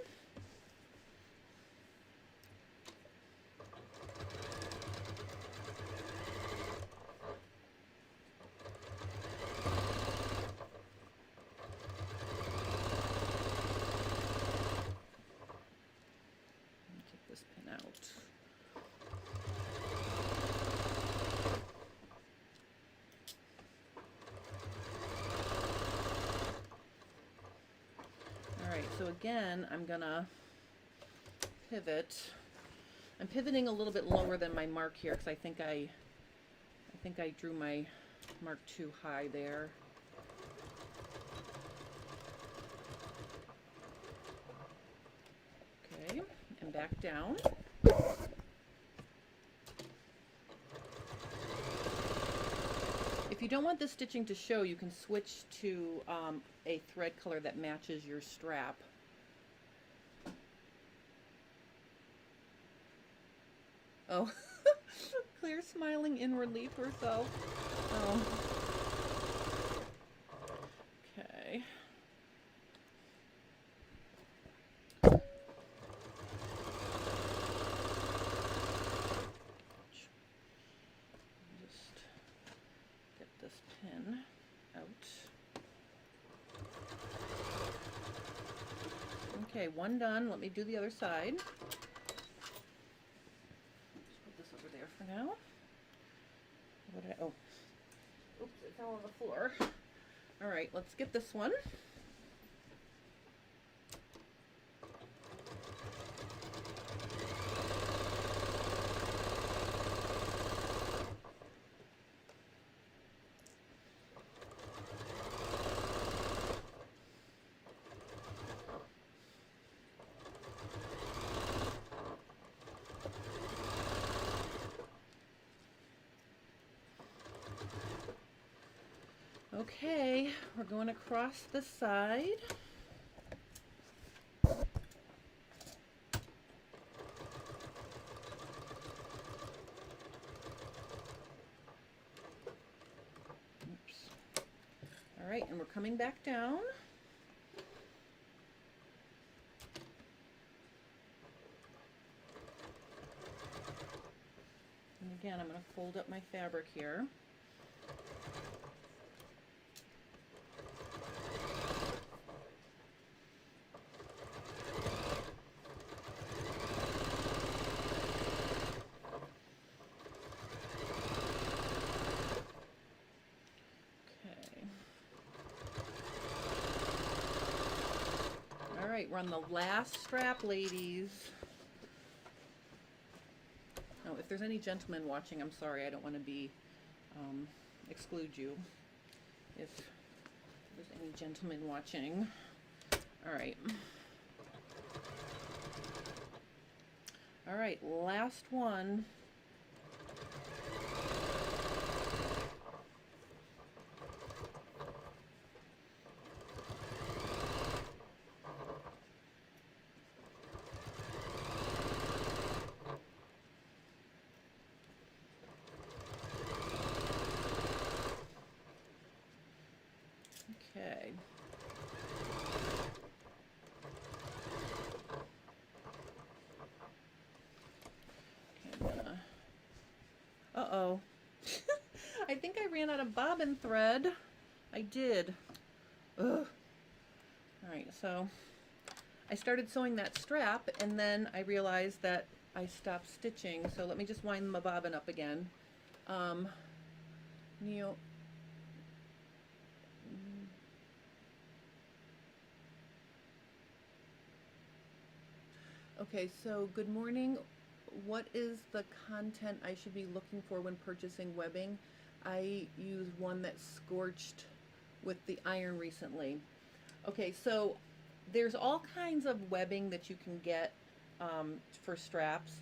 So again, I'm gonna pivot. I'm pivoting a little bit lower than my mark here because I think I drew my mark too high there. Okay, and back down. don't want the stitching to show, you can switch to a thread color that matches your strap. Oh, Claire's smiling inwardly to herself. Oh. Okay. Just get this pin out. Okay, one done. Let me do the other side. For now. What did I, oh, oops, it fell on the floor. All right, let's get this one. Okay, we're going across the side. Oops. All right, and we're coming back down. And again, I'm going to fold up my fabric here. We're on the last strap, ladies. Oh, if there's any gentlemen watching, I'm sorry, I don't want to be exclude you if there's any gentlemen watching. All right. All right, last one. Okay. Uh-oh. I think I ran out of bobbin thread. I did. Ugh. Alright, so I started sewing that strap and then I realized that I stopped stitching. So let me just wind my bobbin up again. Neil. Okay, so good morning. What is the content I should be looking for when purchasing webbing? I used one that scorched with the iron recently. Okay, so there's all kinds of webbing that you can get for straps.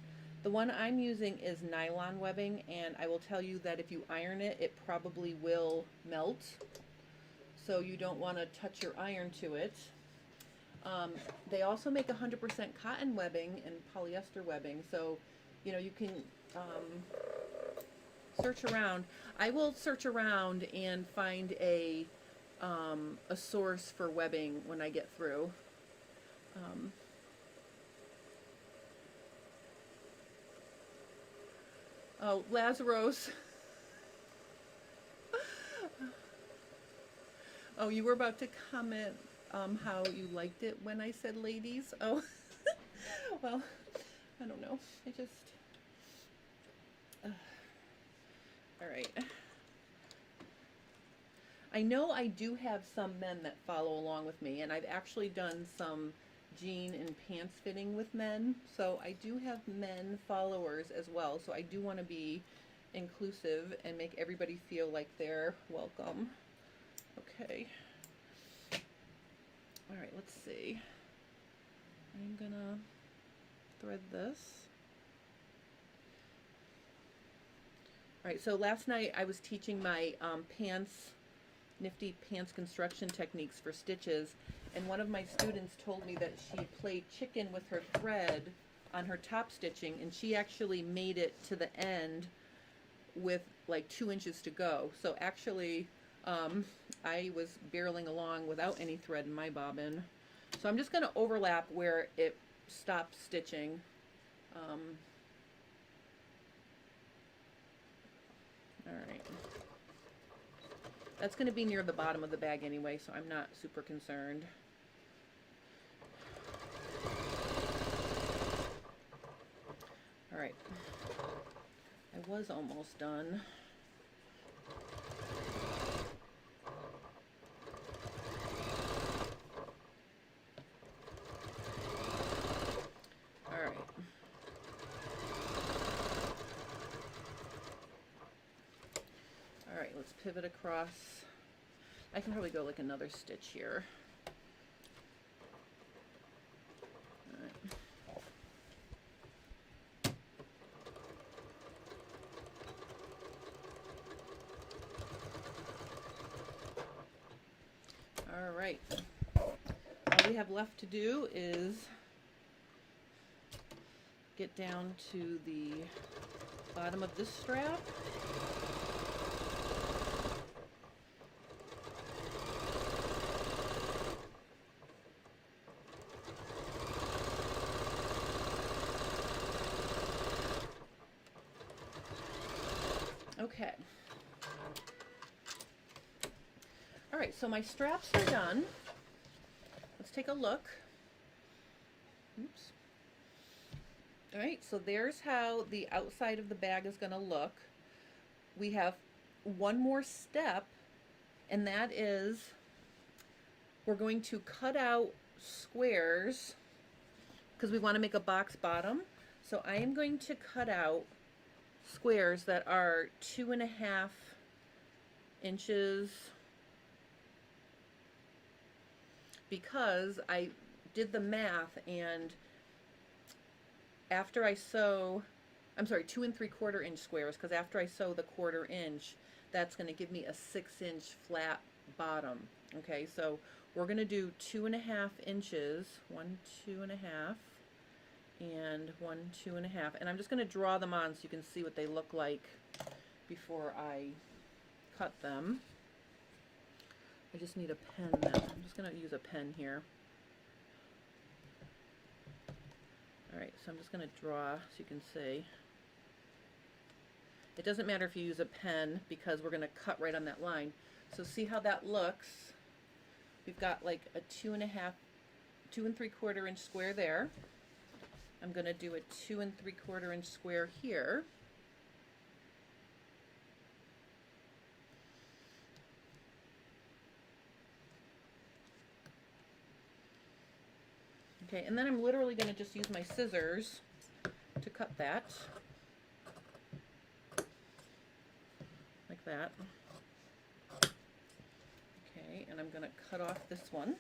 The one I'm using is nylon webbing, and I will tell you that if you iron it, it probably will melt. So you don't want to touch your iron to it. They also make 100% cotton webbing and polyester webbing, so you know you can search around. I will search around and find a source for webbing when I get through. Oh, Lazarus. Oh, you were about to comment how you liked it when I said ladies. Oh, well, I don't know. I just, all right. I know I do have some men that follow along with me, and I've actually done some jean and pants fitting with men, so I do have men followers as well, so I do want to be inclusive and make everybody feel like they're welcome. Okay. All right, let's see. I'm gonna thread this. Alright, so last night I was teaching my nifty pants construction techniques for stitches, and one of my students told me that she played chicken with her thread on her top stitching, and she actually made it to the end with like 2 inches to go. So actually, I was barreling along without any thread in my bobbin. So I'm just going to overlap where it stopped stitching. Alright. That's going to be near the bottom of the bag anyway, so I'm not super concerned. Alright. I was almost done. Alright. Alright, let's pivot across. I can probably go like another stitch here. Alright, all we have left to do is get down to the bottom of this strap. Okay. Alright, so my straps are done. Let's take a look. Oops. Alright, so there's how the outside of the bag is going to look. We have one more step, and that is we're going to cut out squares because we want to make a box bottom. So I am going to cut out squares that are 2.5 inches, because I did the math, and after I sew, I'm sorry, 2 3/4 inch squares, because after I sew the 1/4 inch, that's going to give me a 6-inch flat bottom. Okay, so we're going to do 2.5 inches, 1 2.5, and 1 2.5, and I'm just going to draw them on so you can see what they look like before I cut them. I just need a pen now. I'm just going to use a pen here. Alright, so I'm just going to draw so you can see. It doesn't matter if you use a pen because we're going to cut right on that line. So see how that looks? We've got like a 2 3/4 inch square there. I'm going to do a 2 3/4 inch square here. Okay, and then I'm literally going to just use my scissors to cut that. Like that. Okay, and I'm going to cut off this one.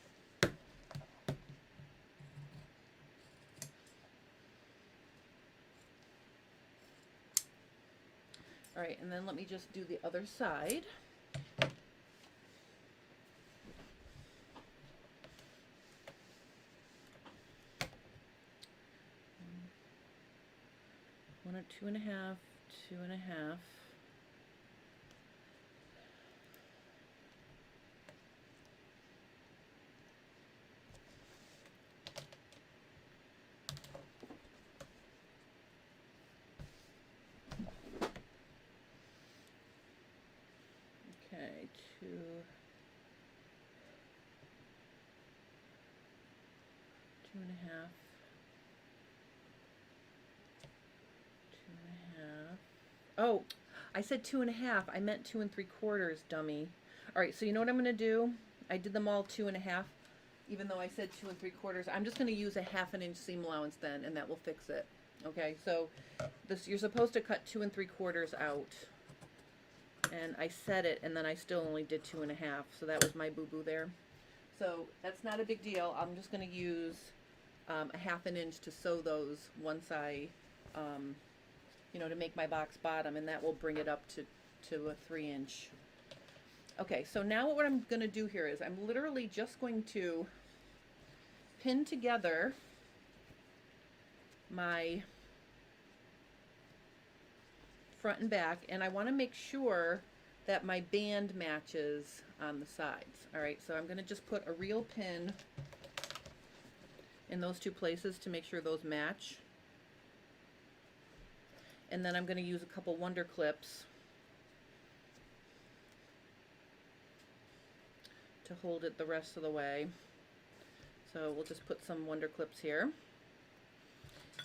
All right, and then let me just do the other side. One at 2.5, 2.5. Okay, 2. 2.5. 2.5. Oh, I said 2.5. I meant 2 3/4, dummy. All right, so you know what I'm going to do? I did them all 2.5, even though I said 2 3/4. I'm just going to use a 1/2 inch seam allowance then, and that will fix it. Okay, so this, you're supposed to cut 2 3/4 out, and I said it, and then I still only did 2.5. So that was my boo-boo there. So that's not a big deal. I'm just going to use a 1/2 inch to sew those once I you know, to make my box bottom, and that will bring it up to a 3-inch. Okay, so now what I'm going to do here is I'm literally just going to pin together my front and back, and I want to make sure that my band matches on the sides. All right, so I'm going to just put a real pin in those two places to make sure those match. And then I'm going to use a couple Wonder Clips to hold it the rest of the way. So we'll just put some Wonder Clips here.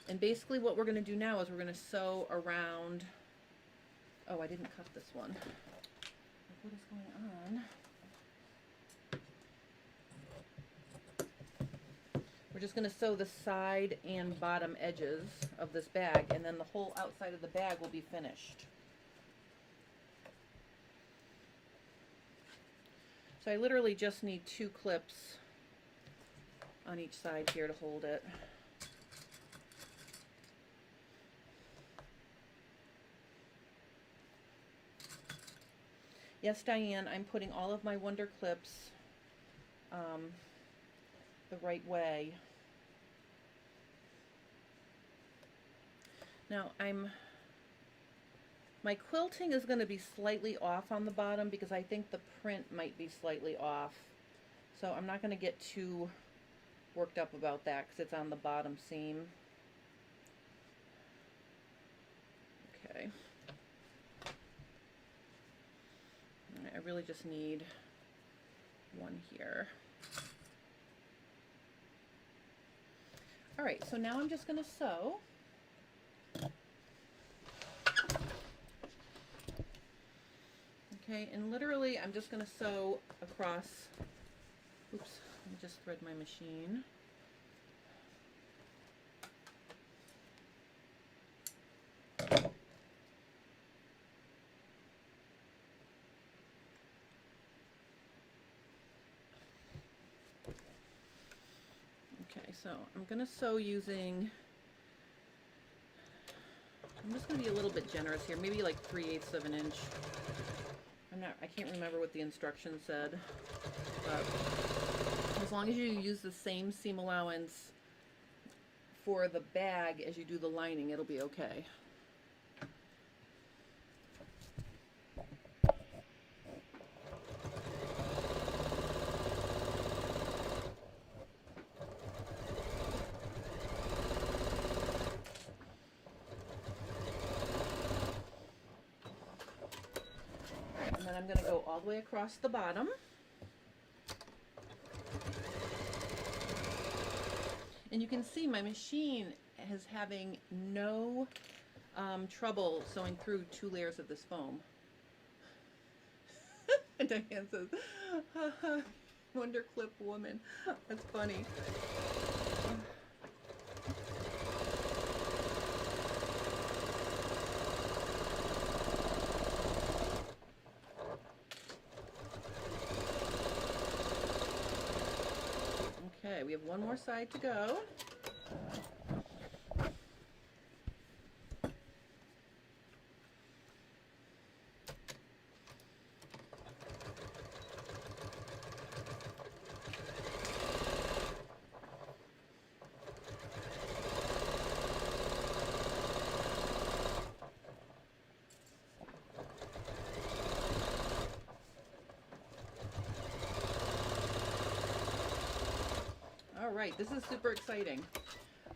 And basically what we're going to do now is we're going to sew around. Oh, I didn't cut this one. What is going on? We're just going to sew the side and bottom edges of this bag, and then the whole outside of the bag will be finished. So I literally just need 2 clips on each side here to hold it. Yes, Diane, I'm putting all of my Wonder Clips the right way. Now my quilting is going to be slightly off on the bottom because I think the print might be slightly off. So I'm not going to get too worked up about that because it's on the bottom seam. Okay. I really just need one here. All right, so now I'm just going to sew. Okay, and literally I'm just going to sew across. Oops, let me just thread my machine. Okay, so I'm going to sew using, I'm just going to be a little bit generous here, maybe like 3/8 of an inch. I can't remember what the instructions said, but as long as you use the same seam allowance for the bag as you do the lining, it'll be okay. And then I'm going to go all the way across the bottom. And you can see my machine is having no trouble sewing through 2 layers of this foam. Diane says, Wonder Clip woman. That's funny. Okay, we have one more side to go. All right, this is super exciting.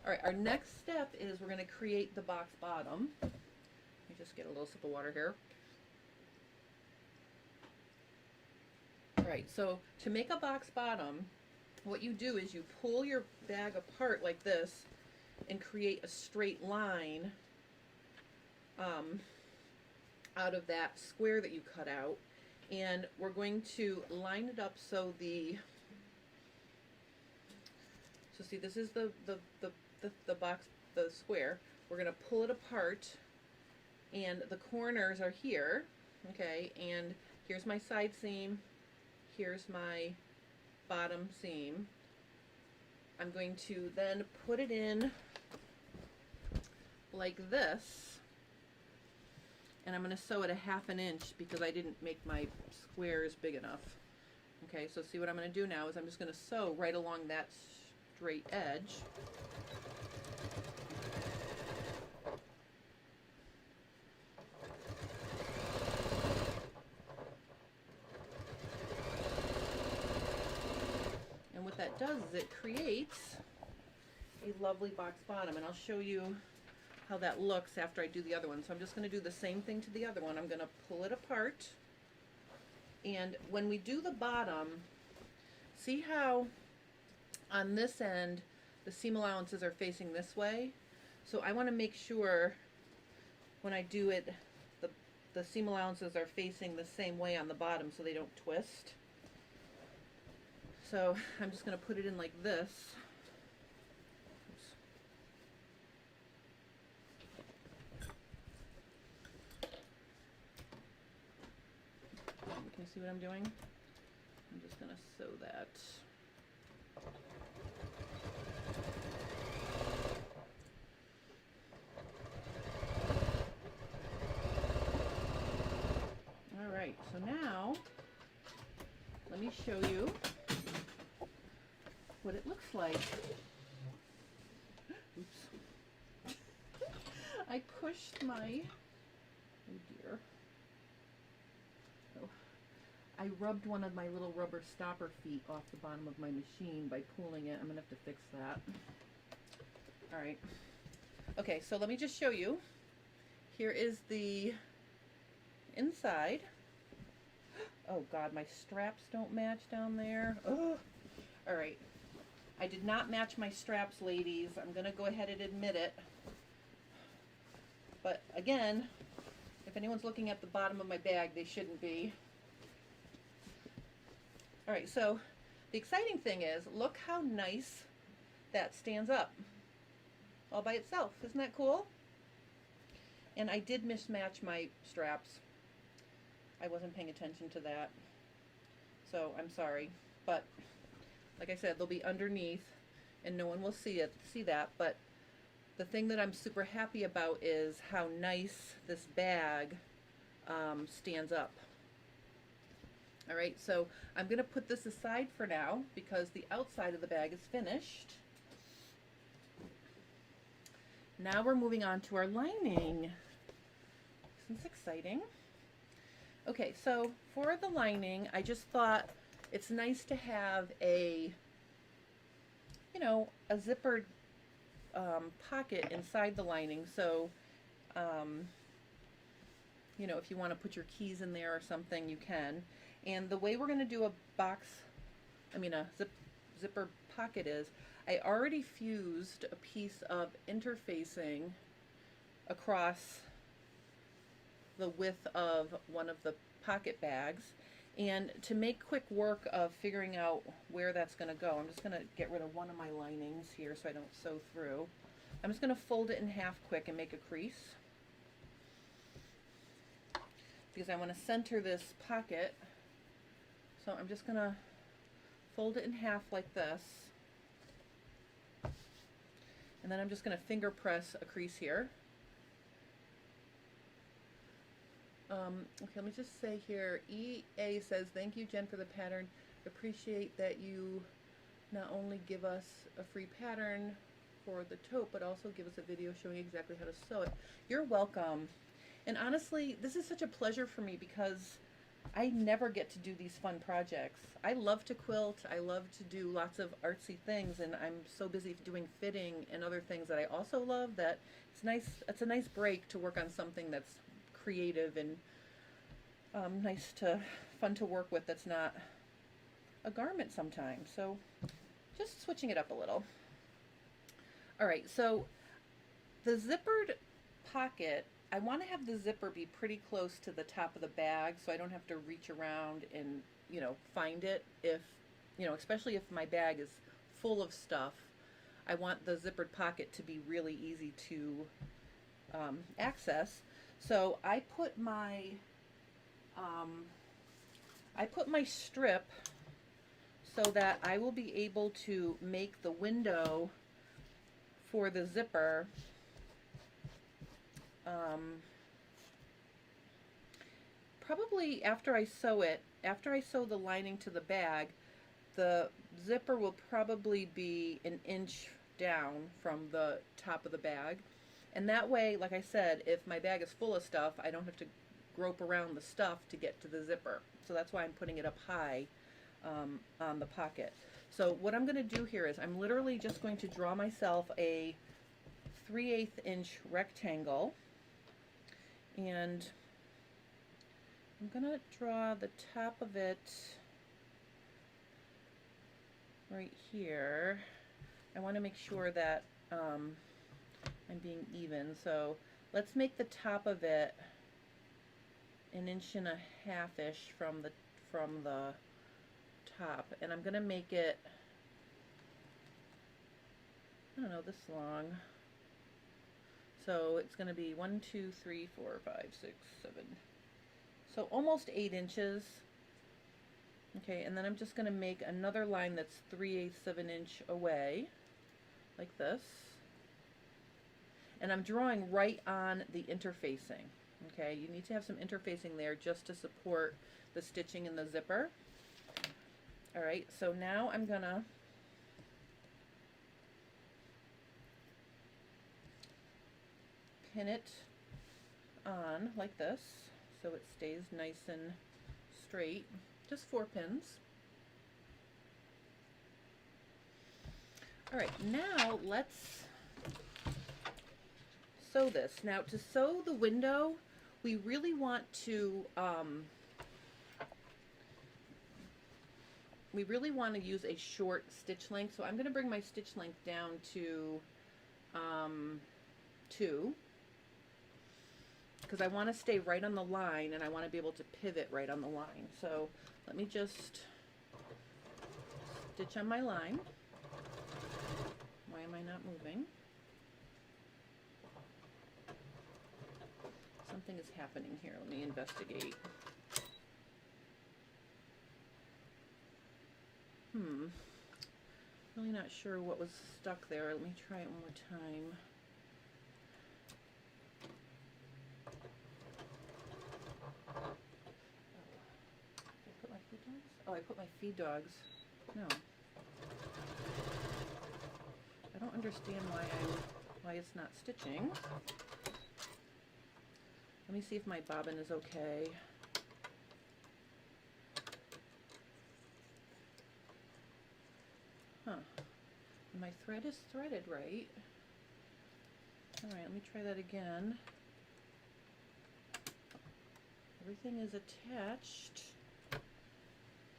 All right, our next step is we're going to create the box bottom. Let me just get a little sip of water here. All right, so to make a box bottom, what you do is you pull your bag apart like this and create a straight line out of that square that you cut out. And we're going to line it up so so see, this is the box, the square. We're going to pull it apart, and the corners are here, okay, and here's my side seam, here's my bottom seam. I'm going to then put it in like this, and I'm going to sew it a 1/2 inch because I didn't make my squares big enough. Okay, so see what I'm going to do now is I'm just going to sew right along that straight edge. And what that does is it creates a lovely box bottom, and I'll show you how that looks after I do the other one. So I'm just going to do the same thing to the other one. I'm going to pull it apart, and when we do the bottom, see how on this end the seam allowances are facing this way? So I want to make sure when I do it the seam allowances are facing the same way on the bottom so they don't twist. So I'm just going to put it in like this. Can you see what I'm doing? I'm just going to sew that. All right, so now let me show you what it looks like. Oops. I pushed my, oh dear. Oh, I rubbed one of my little rubber stopper feet off the bottom of my machine by pulling it. I'm gonna have to fix that. All right. Okay, so let me just show you. Here is the inside. Oh God, my straps don't match down there. Oh. All right. I did not match my straps, ladies. I'm gonna go ahead and admit it. But again, if anyone's looking at the bottom of my bag, they shouldn't be. All right, so the exciting thing is, look how nice that stands up all by itself. Isn't that cool? And I did mismatch my straps. I wasn't paying attention to that. So I'm sorry, but like I said, they'll be underneath and no one will see that, but the thing that I'm super happy about is how nice this bag stands up. All right, so I'm going to put this aside for now because the outside of the bag is finished. Now we're moving on to our lining. This is exciting. Okay, so for the lining, I just thought it's nice to have a, you know, a zippered pocket inside the lining. So, you know, if you want to put your keys in there or something, you can. And the way we're going to do a zipper pocket is, I already fused a piece of interfacing across the width of one of the pocket bags. And to make quick work of figuring out where that's going to go, I'm just going to get rid of one of my linings here so I don't sew through. I'm just going to fold it in half quick and make a crease because I want to center this pocket. So I'm just going to fold it in half like this, and then I'm just going to finger press a crease here. Okay, let me just say here, EA says, thank you, Jen, for the pattern. Appreciate that you not only give us a free pattern for the tote, but also give us a video showing exactly how to sew it. You're welcome. And honestly, this is such a pleasure for me because I never get to do these fun projects. I love to quilt. I love to do lots of artsy things, and I'm so busy doing fitting and other things that I also love that it's nice. It's a nice break to work on something that's creative and fun to work with that's not a garment sometimes. So just switching it up a little. All right, so the zippered pocket, I want to have the zipper be pretty close to the top of the bag so I don't have to reach around and, you know, find it if, you know, especially if my bag is full of stuff. I want the zippered pocket to be really easy to access. So I put my strip so that I will be able to make the window for the zipper probably after I sew it, after I sew the lining to the bag, the zipper will probably be an inch down from the top of the bag. And that way, like I said, if my bag is full of stuff, I don't have to grope around the stuff to get to the zipper. So that's why I'm putting it up high on the pocket. So what I'm going to do here is I'm literally just going to draw myself a 3/8 inch rectangle, and I'm going to draw the top of it right here. I want to make sure that I'm being even, so let's make the top of it 1.5 inches from the top, and I'm gonna make it, I don't know, this long. So it's gonna be 1, 2, 3, 4, 5, 6, 7. So almost 8 inches. Okay, and then I'm just gonna make another line that's 3/8 of an inch away, like this. And I'm drawing right on the interfacing. Okay, you need to have some interfacing there just to support the stitching in the zipper. All right, so now I'm gonna pin it on like this so it stays nice and straight. Just 4 pins. All right, now let's sew this. Now to sew the window, we really want to use a short stitch length. So I'm going to bring my stitch length down to 2, because I want to stay right on the line and I want to be able to pivot right on the line. So let me just stitch on my line. Why am I not moving? Something is happening here. Let me investigate. Really not sure what was stuck there. Let me try it one more time. Did I put my feed dogs? Oh, I put my feed dogs. No. I don't understand why it's not stitching. Let me see if my bobbin is okay. Huh. My thread is threaded right. Alright, let me try that again. Everything is attached.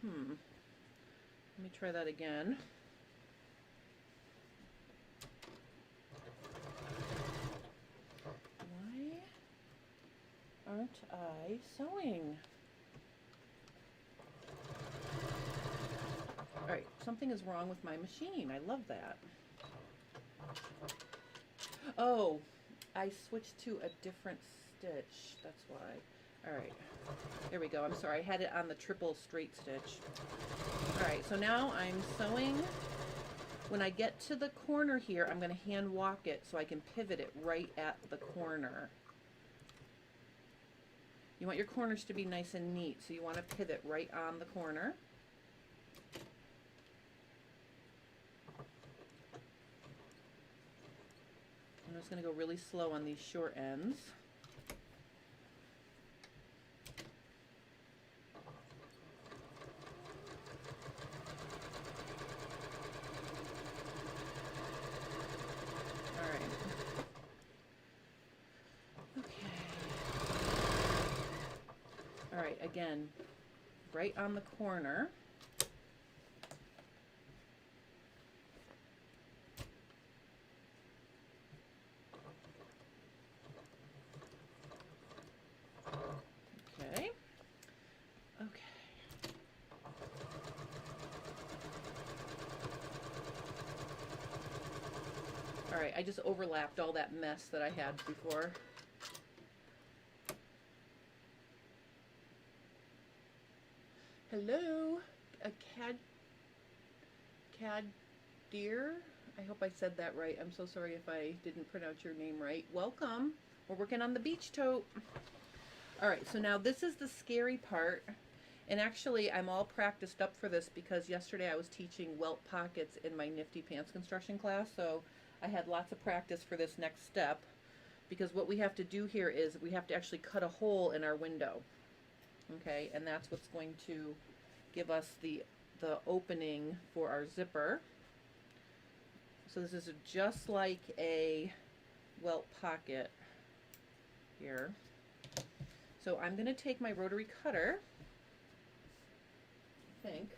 Let me try that again. Why aren't I sewing? Alright, something is wrong with my machine. I love that. Oh, I switched to a different stitch. That's why. Alright, there we go. I'm sorry, I had it on the triple straight stitch. Alright, so now I'm sewing. When I get to the corner here, I'm going to hand walk it so I can pivot it right at the corner. You want your corners to be nice and neat, so you want to pivot right on the corner. I'm just going to go really slow on these short ends. All right. Okay. All right, again, right on the corner. Alright, I just overlapped all that mess that I had before. Hello, a cad deer? I hope I said that right. I'm so sorry if I didn't pronounce your name right. Welcome. We're working on the beach tote. All right, so now this is the scary part. And actually, I'm all practiced up for this because yesterday I was teaching welt pockets in my Nifty Pants construction class. So I had lots of practice for this next step, because what we have to do here is we have to actually cut a hole in our window. Okay, and that's what's going to give us the opening for our zipper. So this is just like a welt pocket here. So I'm going to take my rotary cutter, I think,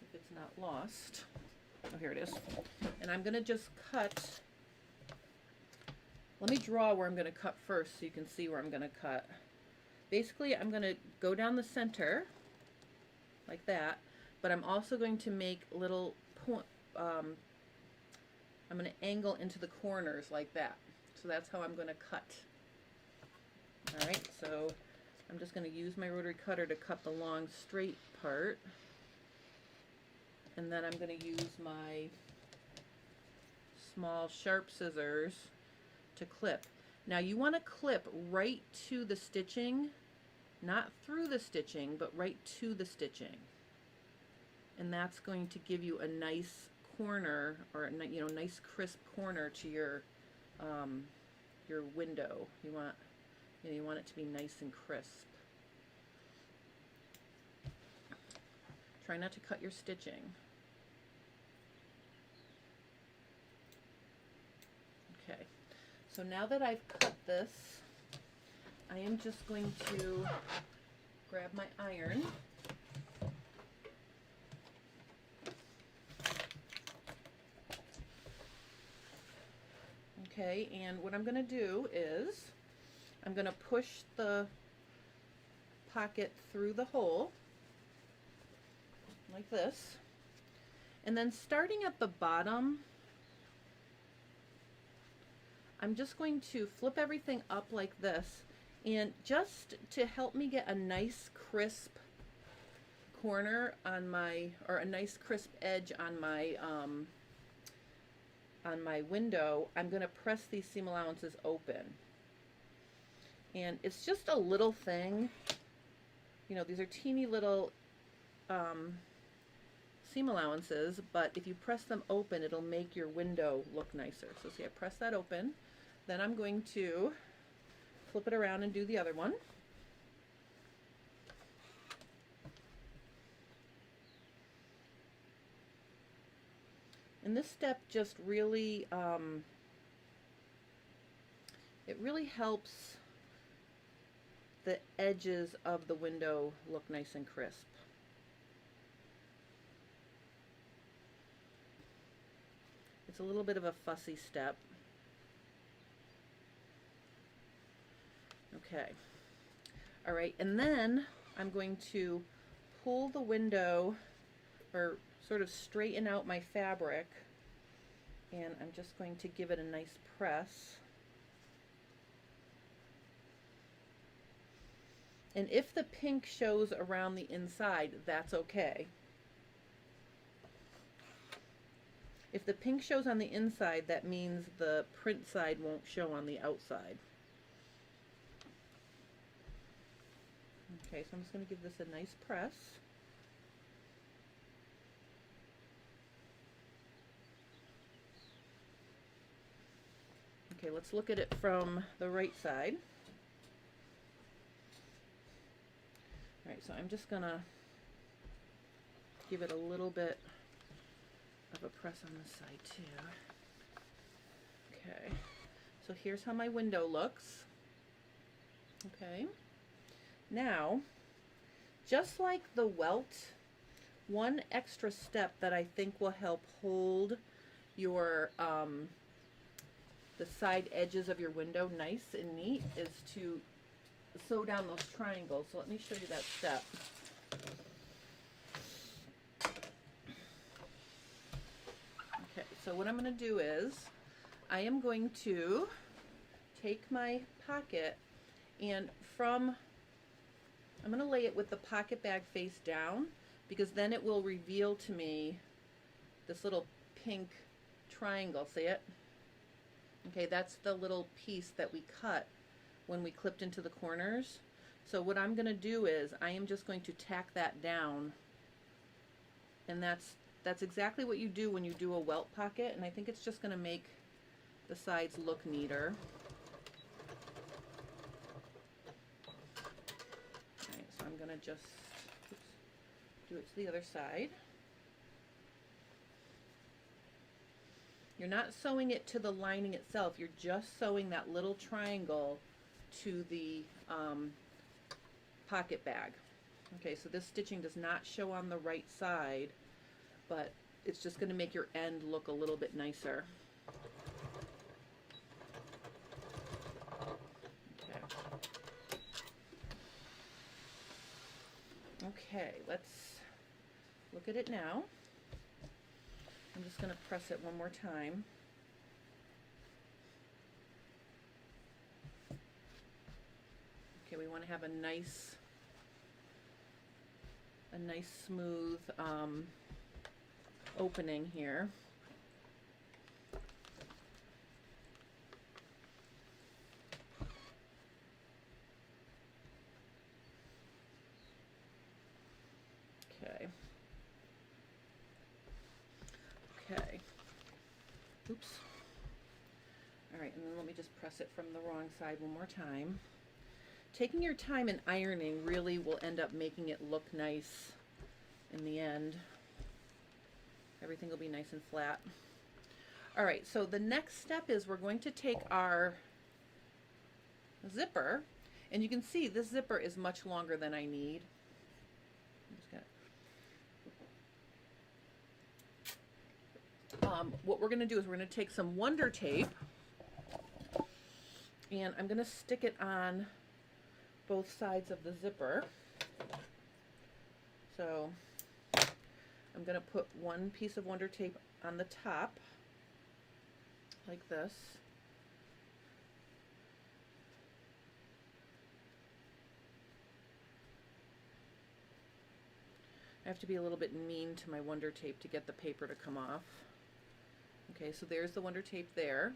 if it's not lost. Oh, here it is. And I'm going to just cut. Let me draw where I'm going to cut first so you can see where I'm going to cut. Basically, I'm going to go down the center like that, but I'm also going to make little I'm going to angle into the corners like that. So that's how I'm going to cut. All right, so I'm just going to use my rotary cutter to cut the long straight part, and then I'm going to use my small sharp scissors to clip. Now you want to clip right to the stitching, not through the stitching, but right to the stitching, and that's going to give you a nice corner, or nice crisp corner to your window. You want it to be nice and crisp. Try not to cut your stitching. Okay, so now that I've cut this, I am just going to grab my iron. Okay, and what I'm going to do is I'm going to push the pocket through the hole like this, and then starting at the bottom, I'm just going to flip everything up like this, and just to help me get a nice crisp corner on my, or a nice crisp edge on my window, I'm going to press these seam allowances open. And it's just a little thing, these are teeny little seam allowances, but if you press them open, it'll make your window look nicer. So see, I press that open, then I'm going to flip it around and do the other one. And this step just really, it really helps the edges of the window look nice and crisp. It's a little bit of a fussy step. Okay. All right, and then I'm going to pull the window, or sort of straighten out my fabric, and I'm just going to give it a nice press. And if the pink shows around the inside, that's okay. If the pink shows on the inside, that means the print side won't show on the outside. Okay, so I'm just going to give this a nice press. Okay, let's look at it from the right side. All right, so I'm just going to give it a little bit of a press on this side too. Okay, so here's how my window looks. Okay, now, just like the welt, one extra step that I think will help hold your the side edges of your window nice and neat is to sew down those triangles. So let me show you that step. Okay, so what I'm going to do is I am going to take my pocket, and I'm going to lay it with the pocket bag face down, because then it will reveal to me this little pink triangle. See it? Okay, that's the little piece that we cut when we clipped into the corners. So what I'm going to do is I am just going to tack that down, and that's exactly what you do when you do a welt pocket, and I think it's just going to make the sides look neater. Alright, so I'm going to just do it to the other side. You're not sewing it to the lining itself, you're just sewing that little triangle to the pocket bag. Okay, so this stitching does not show on the right side, but it's just going to make your end look a little bit nicer. Okay, let's look at it now. I'm just going to press it one more time. Okay, we want to have a nice smooth opening here. Okay. Okay. Oops. All right, and then let me just press it from the wrong side one more time. Taking your time in ironing really will end up making it look nice in the end. Everything will be nice and flat. All right, so the next step is we're going to take our zipper, and you can see this zipper is much longer than I need. What we're going to do is we're going to take some Wonder Tape, and I'm going to stick it on both sides of the zipper. So I'm going to put one piece of Wonder Tape on the top, like this. I have to be a little bit mean to my Wonder Tape to get the paper to come off. Okay, so there's the Wonder Tape there.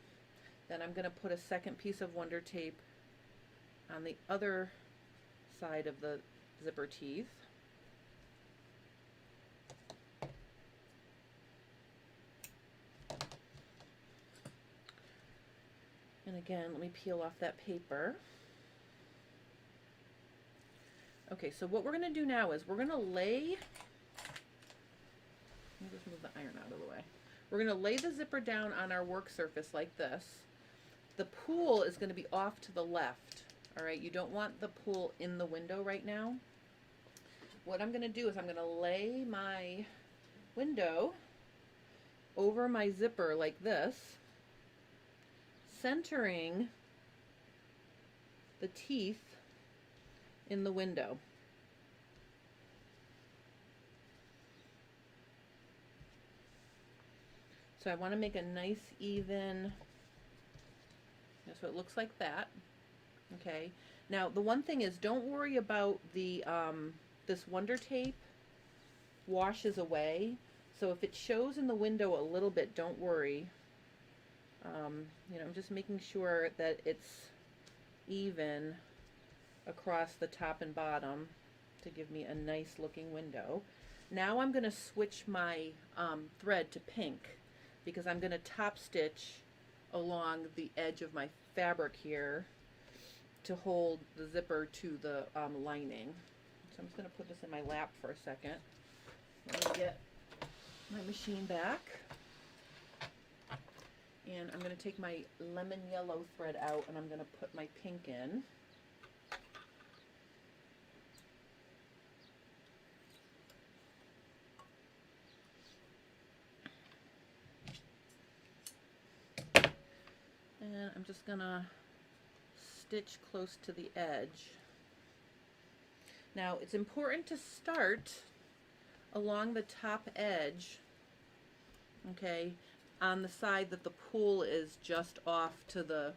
Then I'm going to put a second piece of Wonder Tape on the other side of the zipper teeth. And again, let me peel off that paper. Okay, so what we're going to do now is we're going to lay, let me just move the iron out of the way. We're going to lay the zipper down on our work surface like this. The pool is going to be off to the left. All right, you don't want the pool in the window right now. What I'm going to do is I'm going to lay my window over my zipper like this, centering the teeth in the window. So I want to make a nice even, so it looks like that. Okay, now the one thing is, don't worry about the this Wonder Tape washes away, so if it shows in the window a little bit, don't worry. You know, I'm just making sure that it's even across the top and bottom to give me a nice looking window. Now I'm going to switch my thread to pink, because I'm going to top stitch along the edge of my fabric here to hold the zipper to the lining. So I'm just going to put this in my lap for a second. Let me get my machine back. And I'm going to take my lemon yellow thread out, and I'm going to put my pink in. And I'm just going to stitch close to the edge. Now, it's important to start along the top edge, okay, on the side that the pool is just off to the,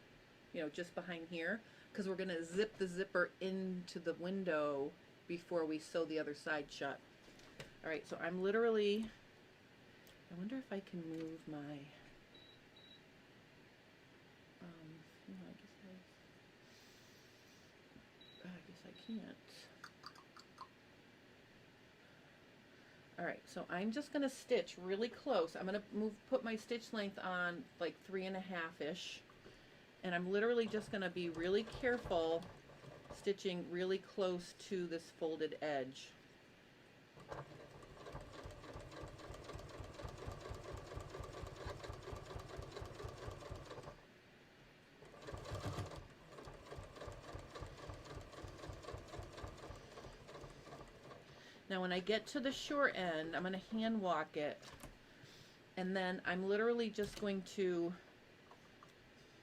you know, just behind here, because we're going to zip the zipper into the window before we sew the other side shut. All right, so I'm literally, I wonder if I can move my, no, I guess I guess I can't. All right, so I'm just gonna stitch really close. I'm gonna put my stitch length on like 3.5-ish, and I'm literally just gonna be really careful stitching really close to this folded edge. Now when I get to the short end, I'm going to hand walk it, and then I'm literally just going to,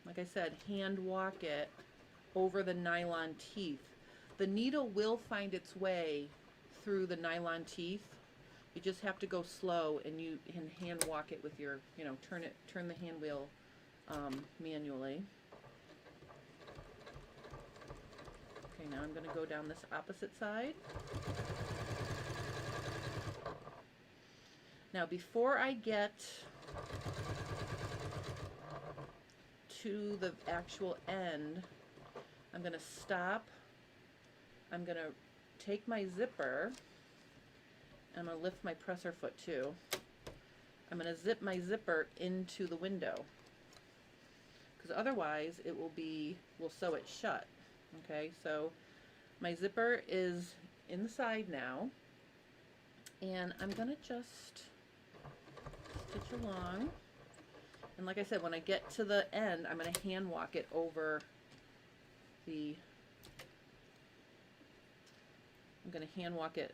like I said, hand walk it over the nylon teeth. The needle will find its way through the nylon teeth. You just have to go slow, and you can hand walk it with your, you know, turn the hand wheel manually. Okay, now I'm going to go down this opposite side. Now before I get to the actual end, I'm going to stop. I'm going to take my zipper, and I'm going to lift my presser foot too. I'm going to zip my zipper into the window, because otherwise it will sew it shut. Okay, so my zipper is inside now, and I'm going to just stitch along, and like I said, when I get to the end, I'm going to hand walk it over the, I'm going to hand walk it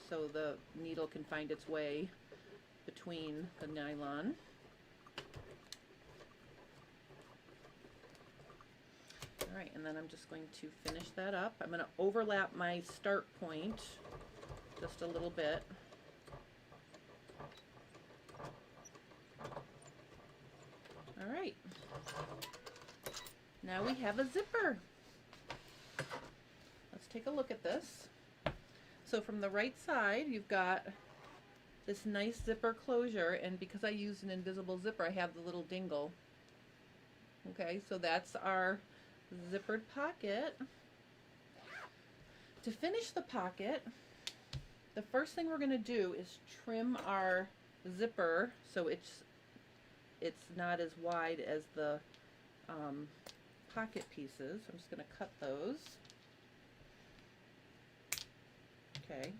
so the needle can find its way between the nylon. Alright, and then I'm just going to finish that up. I'm going to overlap my start point just a little bit. Alright, now we have a zipper. Let's take a look at this. So from the right side, you've got this nice zipper closure, and because I used an invisible zipper, I have the little dingle. Okay, so that's our zippered pocket. To finish the pocket, the first thing we're going to do is trim our zipper so it's not as wide as the pocket pieces. I'm just going to cut those. Okay,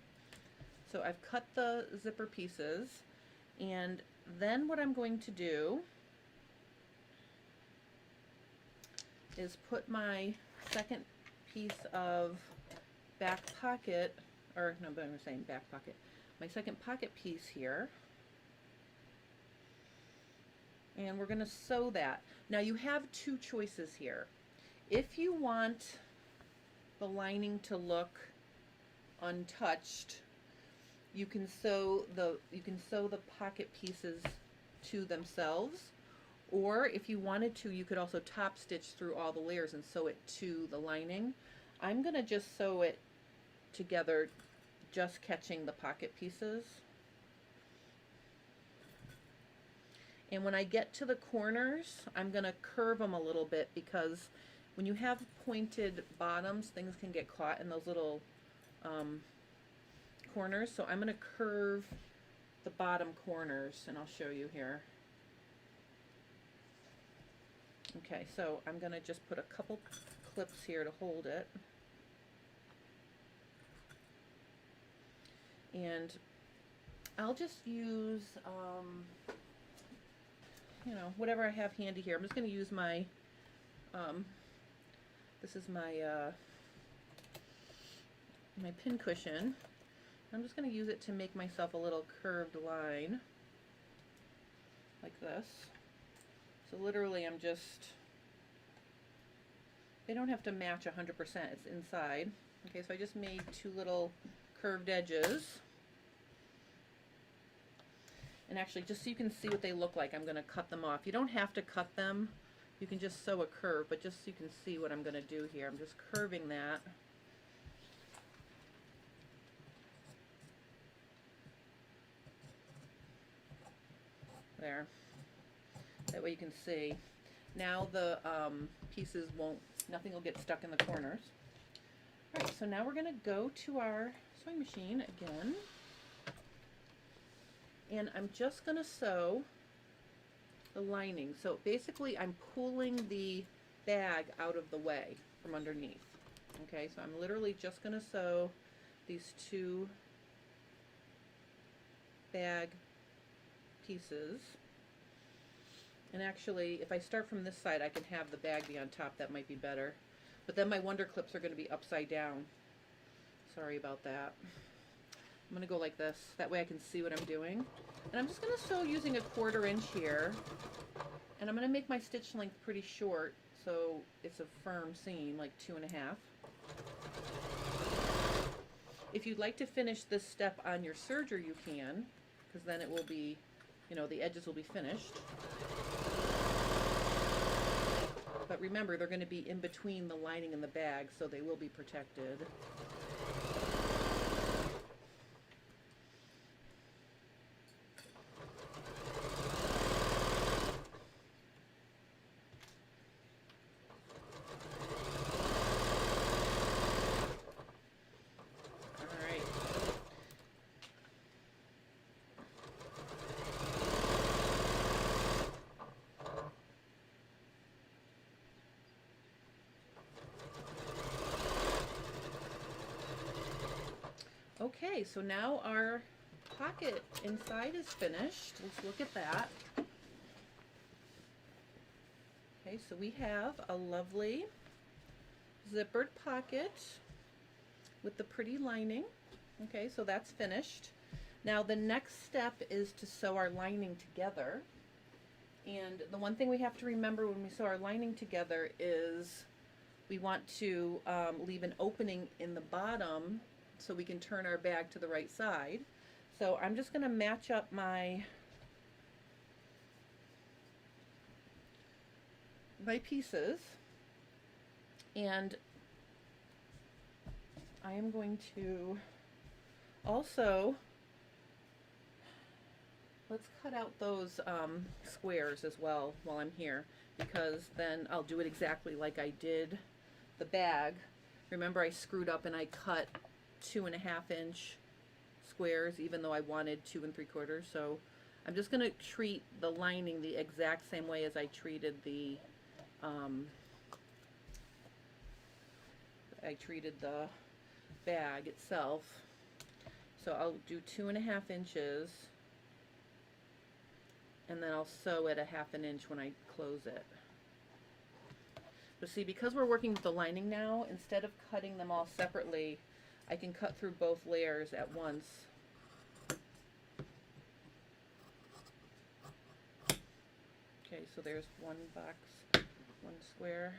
so I've cut the zipper pieces, and then what I'm going to do is put my second piece of back pocket, or no, but I'm saying back pocket, my second pocket piece here, and we're going to sew that. Now you have two choices here. If you want the lining to look untouched, you can sew the pocket pieces to themselves, or if you wanted to, you could also top stitch through all the layers and sew it to the lining. I'm going to just sew it together, just catching the pocket pieces. And when I get to the corners, I'm going to curve them a little bit, because when you have pointed bottoms, things can get caught in those little corners. So I'm going to curve the bottom corners, and I'll show you here. Okay, so I'm going to just put a couple clips here to hold it. And I'll just use, you know, whatever I have handy here. I'm just going to use my, this is my, my pin cushion. I'm just going to use it to make myself a little curved line, like this. So literally I'm just, they don't have to match 100%, it's inside. Okay, so I just made two little curved edges. And actually, just so you can see what they look like, I'm going to cut them off. You don't have to cut them, you can just sew a curve, but just so you can see what I'm going to do here, I'm just curving that. There. That way you can see. Now the pieces won't, nothing will get stuck in the corners. All right, so now we're going to go to our sewing machine again. And I'm just going to sew the lining. So basically I'm pulling the bag out of the way from underneath. Okay, so I'm literally just going to sew these two bag pieces. And actually, if I start from this side, I can have the bag be on top. That might be better. But then my wonder clips are going to be upside down. Sorry about that. I'm going to go like this. That way I can see what I'm doing. And I'm just going to sew using a 1/4 inch here. And I'm going to make my stitch length pretty short so it's a firm seam, like 2.5. If you'd like to finish this step on your serger, you can, because then it will be, you know, the edges will be finished. But remember, they're going to be in between the lining and the bag, so they will be protected. Okay, so now our pocket inside is finished. Let's look at that. Okay, so we have a lovely zippered pocket with the pretty lining. Okay, so that's finished. Now the next step is to sew our lining together. And the one thing we have to remember when we sew our lining together is we want to leave an opening in the bottom so we can turn our bag to the right side. So I'm just going to match up my pieces, and I am going to also, let's cut out those squares as well while I'm here, because then I'll do it exactly like I did the bag. Remember, I screwed up and I cut 2.5 inch squares even though I wanted 2 3/4. So I'm just going to treat the lining the exact same way as I treated the bag itself. So I'll do 2.5 inches, and then I'll sew at 1/2 inch when I close it. But see, because we're working with the lining now, instead of cutting them all separately, I can cut through both layers at once. Okay, so there's one box, one square,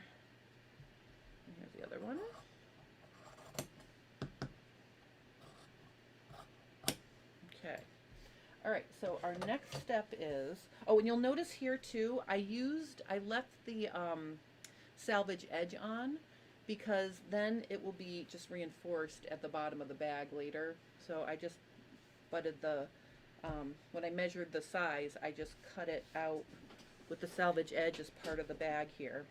and here's the other one. Okay. All right, so our next step is, oh, and you'll notice here too, I left the salvage edge on, because then it will be just reinforced at the bottom of the bag later. So I just butted the, when I measured the size, I just cut it out with the salvage edge as part of the bag here.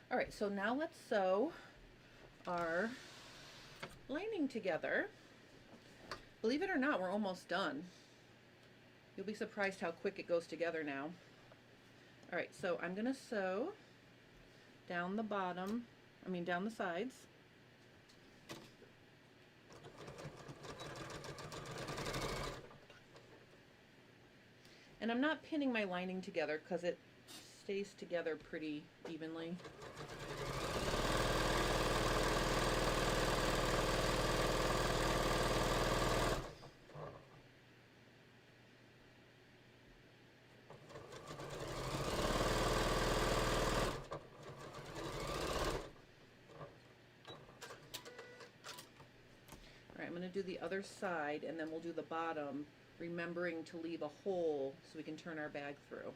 All right, so now let's sew our lining together. Believe it or not, we're almost done. You'll be surprised how quick it goes together now. All right, so I'm gonna sew down the bottom, down the sides. And I'm not pinning my lining together because it stays together pretty evenly. I'm going to do the other side, and then we'll do the bottom, remembering to leave a hole so we can turn our bag through.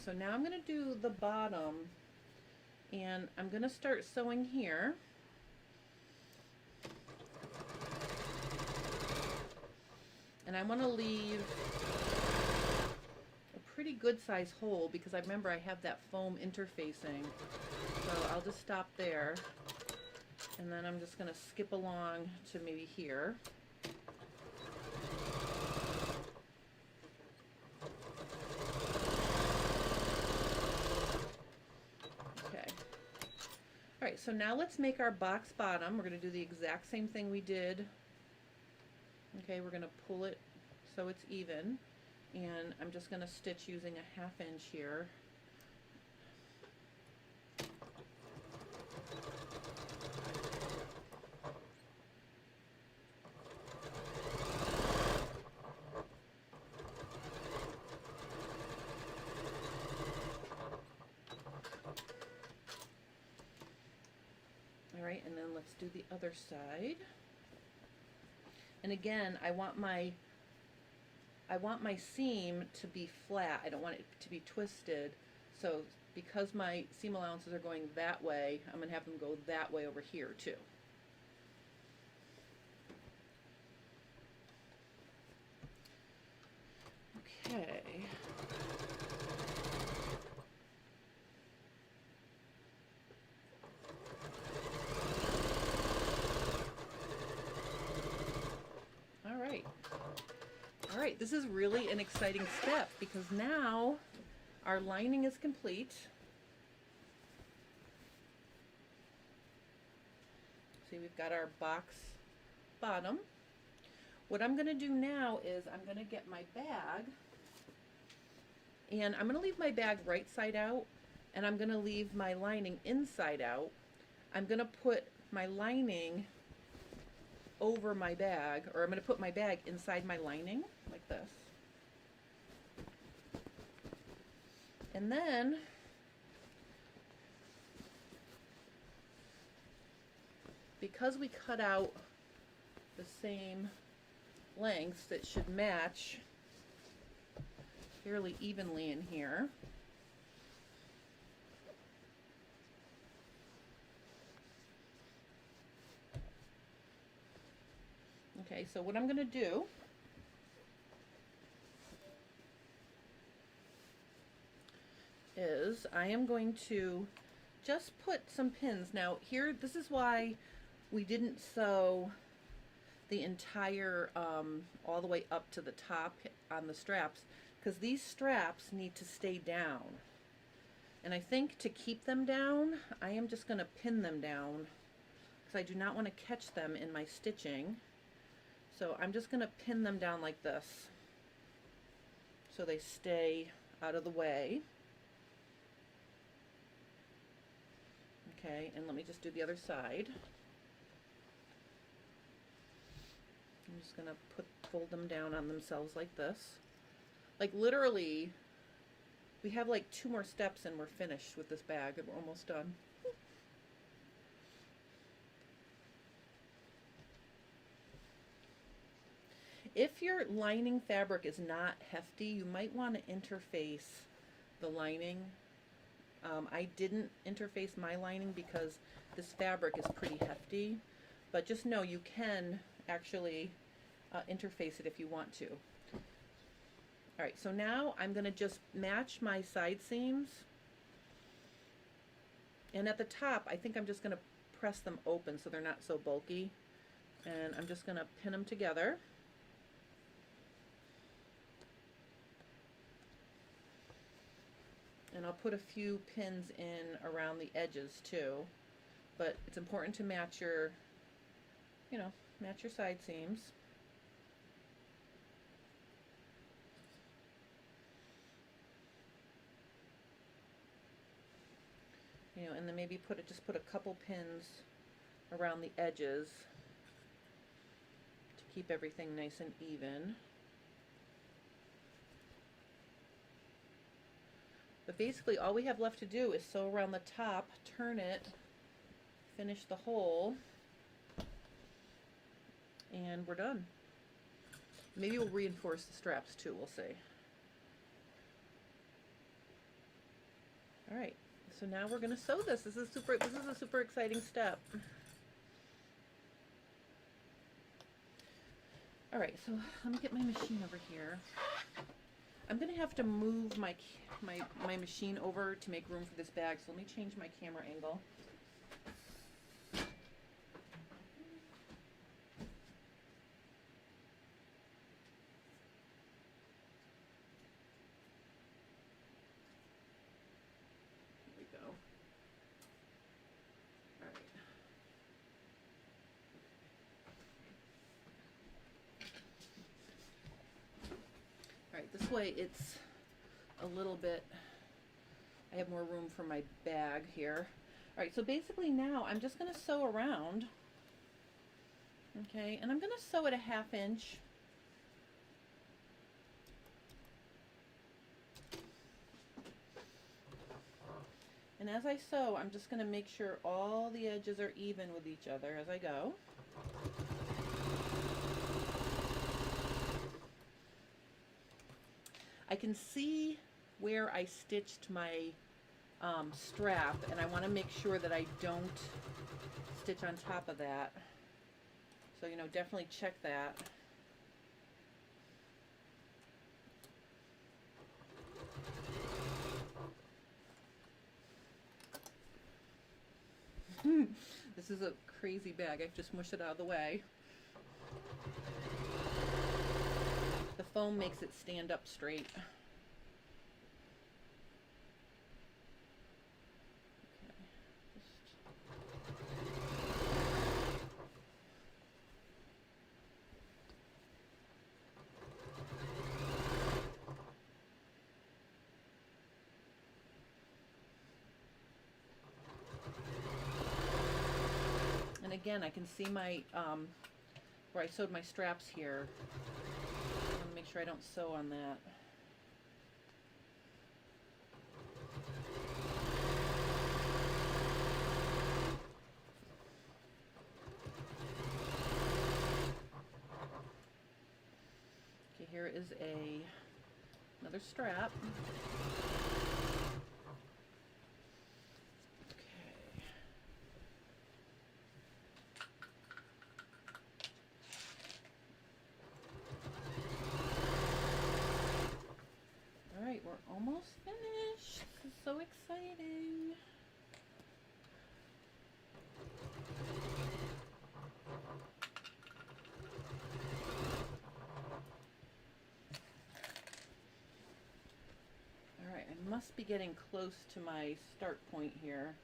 so now I'm going to do the bottom, and I'm going to start sewing here. And I want to leave a pretty good size hole because I remember I have that foam interfacing. So I'll just stop there, and then I'm just going to skip along to maybe here. Alright, so now let's make our box bottom. We're going to do the exact same thing we did. Okay, we're going to pull it so it's even, and I'm just going to stitch using a 1/2 inch here. Alright, and then let's do the other side. And again, I want my seam to be flat. I don't want it to be twisted. So because my seam allowances are going that way, I'm going to have them go that way over here too. Okay. All right, this is really an exciting step because now our lining is complete. See, we've got our box bottom. What I'm going to do now is I'm going to get my bag, and I'm going to leave my bag right side out, and I'm going to leave my lining inside out. I'm going to put my lining over my bag, or I'm going to put my bag inside my lining like this. And then because we cut out the same lengths, it should match fairly evenly in here. Okay, so what I'm going to do is I am going to just put some pins. Now here, this is why we didn't sew the entire all the way up to the top on the straps, because these straps need to stay down. And I think to keep them down, I am just going to pin them down because I do not want to catch them in my stitching. So I'm just going to pin them down like this so they stay out of the way. Okay, and let me just do the other side. I'm just going to fold them down on themselves like this. Like literally, we have like 2 more steps and we're finished with this bag and we're almost done. If your lining fabric is not hefty, you might want to interface the lining. I didn't interface my lining because this fabric is pretty hefty, but just know you can actually interface it if you want to. Alright, so now I'm going to just match my side seams, and at the top I think I'm just going to press them open so they're not so bulky, and I'm just going to pin them together. And I'll put a few pins in around the edges too, but it's important to match your, match your side seams. And then maybe just put a couple pins around the edges to keep everything nice and even. But basically all we have left to do is sew around the top, turn it, finish the hole, and we're done. Maybe we'll reinforce the straps too, we'll see. All right, so now we're going to sew this. This is a super exciting step. All right, so let me get my machine over here. I'm going to have to move my machine over to make room for this bag, so let me change my camera angle. This way it's a little bit, I have more room for my bag here. All right, so basically now I'm just going to sew around, okay, and I'm going to sew at a 1/2 inch. And as I sew, I'm just going to make sure all the edges are even with each other as I go. I can see where I stitched my strap, and I want to make sure that I don't stitch on top of that. So, you know, definitely check that. This is a crazy bag. I've just mushed it out of the way. The foam makes it stand up straight. And again, I can see my where I sewed my straps here. I want to make sure I don't sew on that. Okay, here is another strap. We're almost finished. This is so exciting. All right, I must be getting close to my start point here.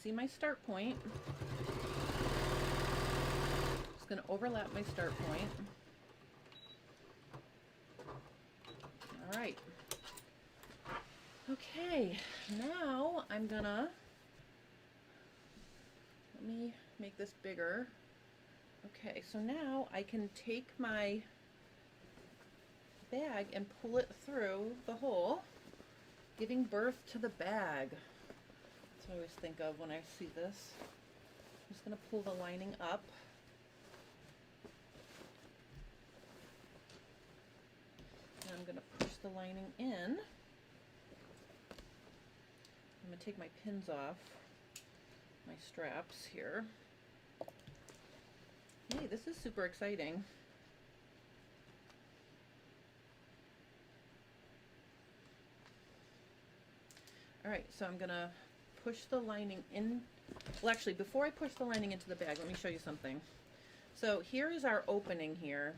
See my start point. Just going to overlap my start point. All right. Okay, now I'm gonna, let me make this bigger. Okay, so now I can take my bag and pull it through the hole, giving birth to the bag. That's what I always think of when I see this. I'm just going to pull the lining up. And I'm going to push the lining in. I'm going to take my pins off my straps here. Hey, this is super exciting. All right, so I'm going to push the lining in. Well, actually, before I push the lining into the bag, let me show you something. So here is our opening here.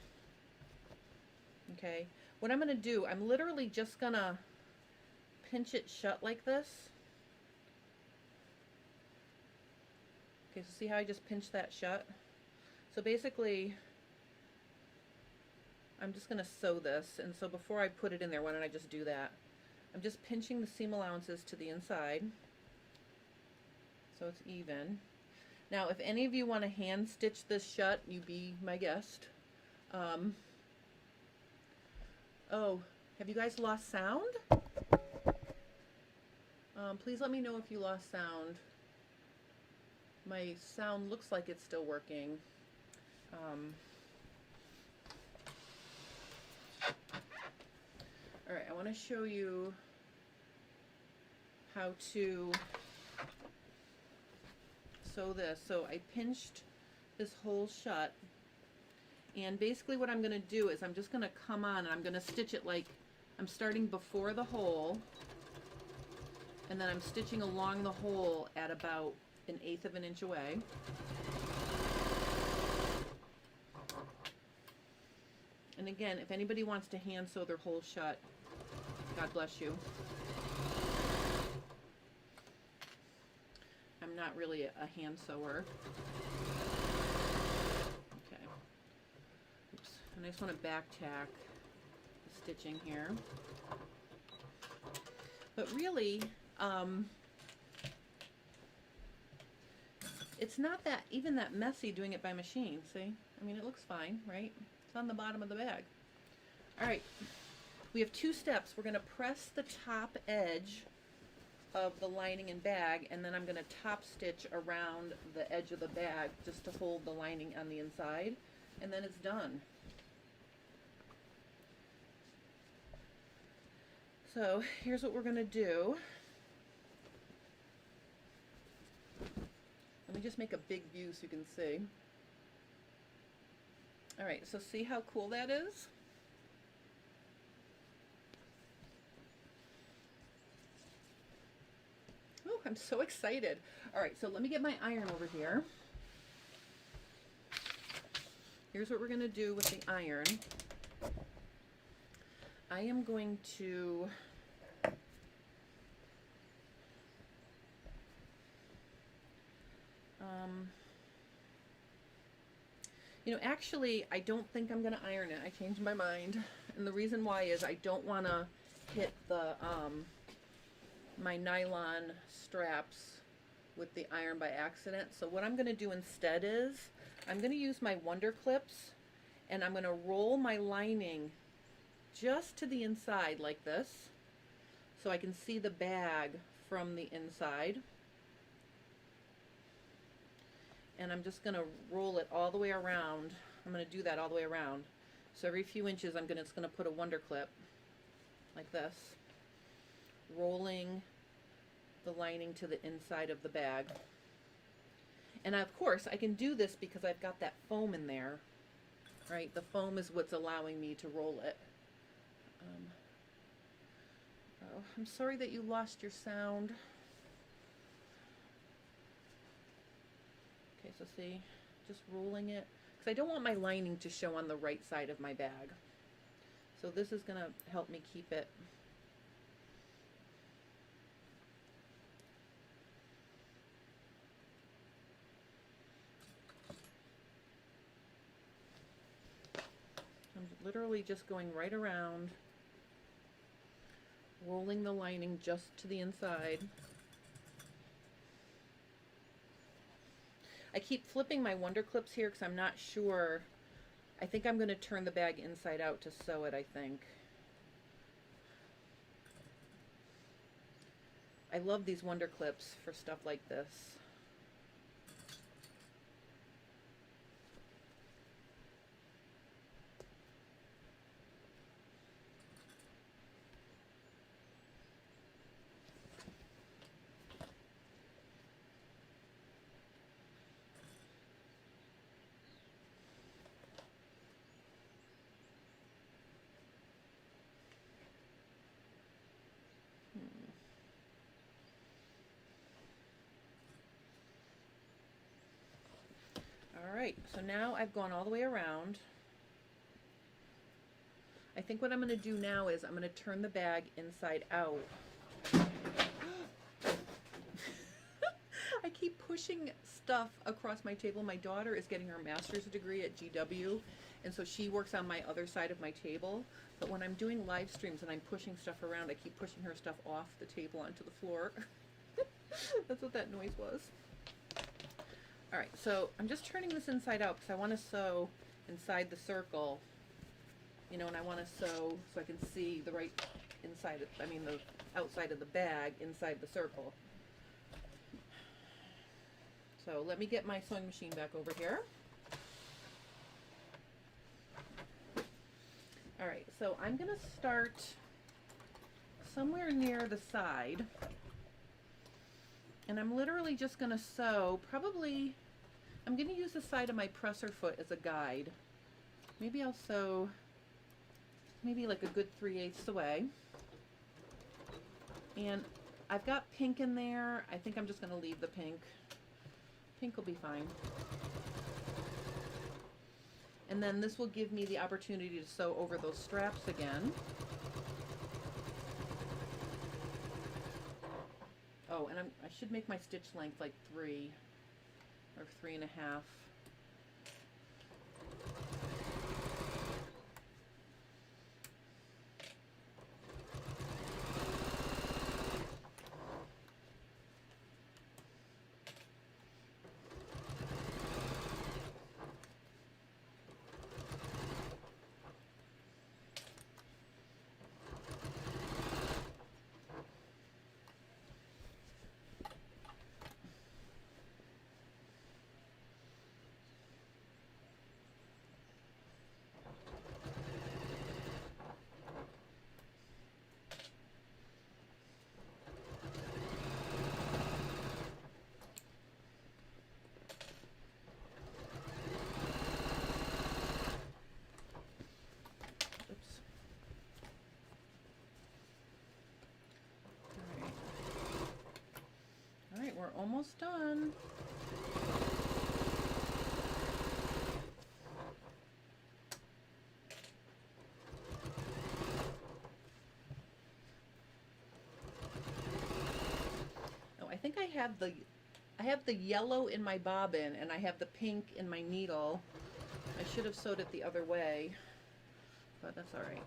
Okay, what I'm going to do, I'm literally just going to pinch it shut like this. Okay, so see how I just pinched that shut? So basically, I'm just going to sew this, and so before I put it in there, why don't I just do that? I'm just pinching the seam allowances to the inside, so it's even. Now, if any of you want to hand stitch this shut, you be my guest. Oh, have you guys lost sound? Please let me know if you lost sound. My sound looks like it's still working. All right, I want to show you how to sew this. So I pinched this hole shut, and basically what I'm going to do is I'm just going to come on and I'm going to stitch it like I'm starting before the hole, and then I'm stitching along the hole at about 1/8 of an inch away. And again, if anybody wants to hand sew their hole shut, God bless you. I'm not really a hand sewer. Okay. Oops. And I just want to back tack the stitching here. But really, it's not that even that messy doing it by machine. See? I mean, it looks fine, right? It's on the bottom of the bag. All right. We have 2 steps. We're going to press the top edge of the lining and bag, and then I'm going to top stitch around the edge of the bag just to hold the lining on the inside, and then it's done. So here's what we're going to do. Let me just make a big view so you can see. All right, so see how cool that is? Oh, I'm so excited. All right, so let me get my iron over here. Here's what we're going to do with the iron. I am going to you know, actually, I don't think I'm going to iron it. I changed my mind. And the reason why is I don't want to hit the my nylon straps with the iron by accident. So what I'm going to do instead is I'm going to use my Wonder Clips, and I'm going to roll my lining just to the inside like this so I can see the bag from the inside. And I'm just going to roll it all the way around. I'm going to do that all the way around. So every few inches I'm just going to put a Wonder Clip like this, rolling the lining to the inside of the bag. And of course I can do this because I've got that foam in there, right? The foam is what's allowing me to roll it. Oh, I'm sorry that you lost your sound. Okay, so see, just rolling it, because I don't want my lining to show on the right side of my bag. So this is going to help me keep it. I'm literally just going right around, rolling the lining just to the inside. I keep flipping my Wonder Clips here because I'm not sure. I think I'm going to turn the bag inside out to sew it, I think. I love these Wonder Clips for stuff like this. Alright, so now I've gone all the way around. I think what I'm going to do now is I'm going to turn the bag inside out. I keep pushing stuff across my table. My daughter is getting her master's degree at GW, and so she works on my other side of my table. But when I'm doing live streams and I'm pushing stuff around, I keep pushing her stuff off the table onto the floor. That's what that noise was. Alright, so I'm just turning this inside out because I want to sew inside the circle, you know, and I want to sew so I can see the right inside of, I mean the outside of the bag inside the circle. So let me get my sewing machine back over here. All right, so I'm gonna start somewhere near the side, and I'm literally just gonna sew, probably, I'm gonna use the side of my presser foot as a guide. Maybe I'll sew, maybe like a good 3/8 away. And I've got pink in there. I think I'm just gonna leave the pink. Pink will be fine. And then this will give me the opportunity to sew over those straps again. Oh, and I should make my stitch length like 3 or 3.5. We're almost done. Oh, I think I have the yellow in my bobbin and I have the pink in my needle. I should have sewed it the other way, but that's all right.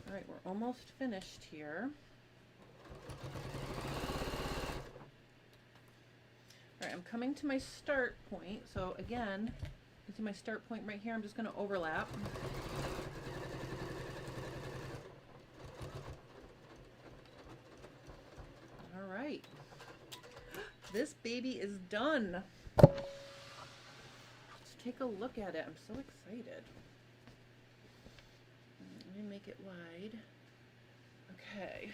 All right, we're almost finished here. All right, I'm coming to my start point. So again, you see my start point right here. I'm just going to overlap. All right, this baby is done. Let's take a look at it. I'm so excited. Let me make it wide. Okay.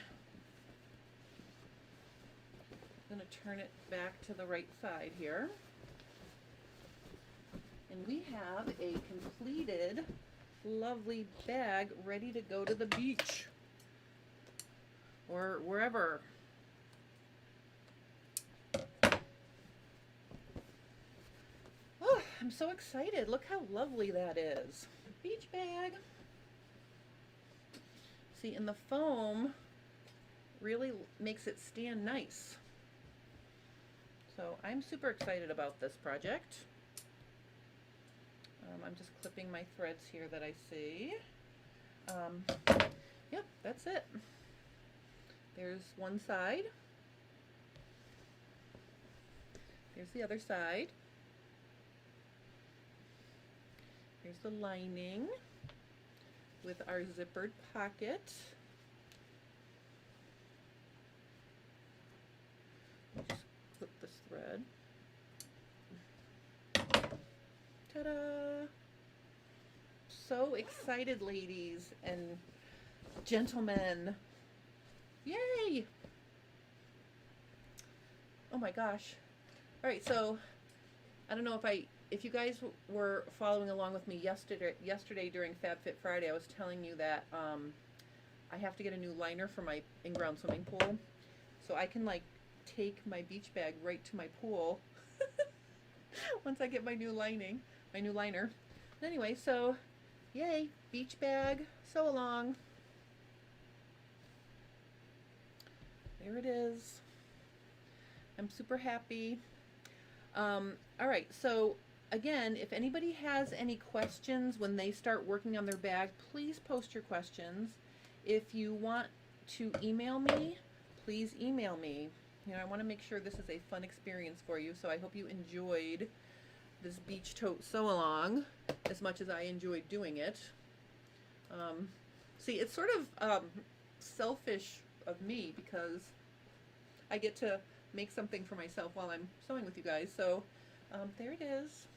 I'm going to turn it back to the right side here. And we have a completed, lovely bag ready to go to the beach or wherever. Oh, I'm so excited. Look how lovely that is. Beach bag. See, and the foam really makes it stand nice. So I'm super excited about this project. I'm just clipping my threads here that I see. Yep, that's it. There's one side. Here's the other side. Here's the lining with our zippered pocket. Just clip this thread. Ta-da! So excited, ladies and gentlemen. Yay! Oh my gosh. All right, so I don't know if you guys were following along with me yesterday during FabFit Friday, I was telling you that I have to get a new liner for my in-ground swimming pool. So I can like take my beach bag right to my pool once I get my new liner. But anyway, so yay, beach bag, sew along. There it is. I'm super happy. All right, so again, if anybody has any questions when they start working on their bag, please post your questions. If you want to email me, please email me. You know, I want to make sure this is a fun experience for you, so I hope you enjoyed this beach tote sew along as much as I enjoyed doing it. See, it's sort of selfish of me because I get to make something for myself while I'm sewing with you guys. So there it is.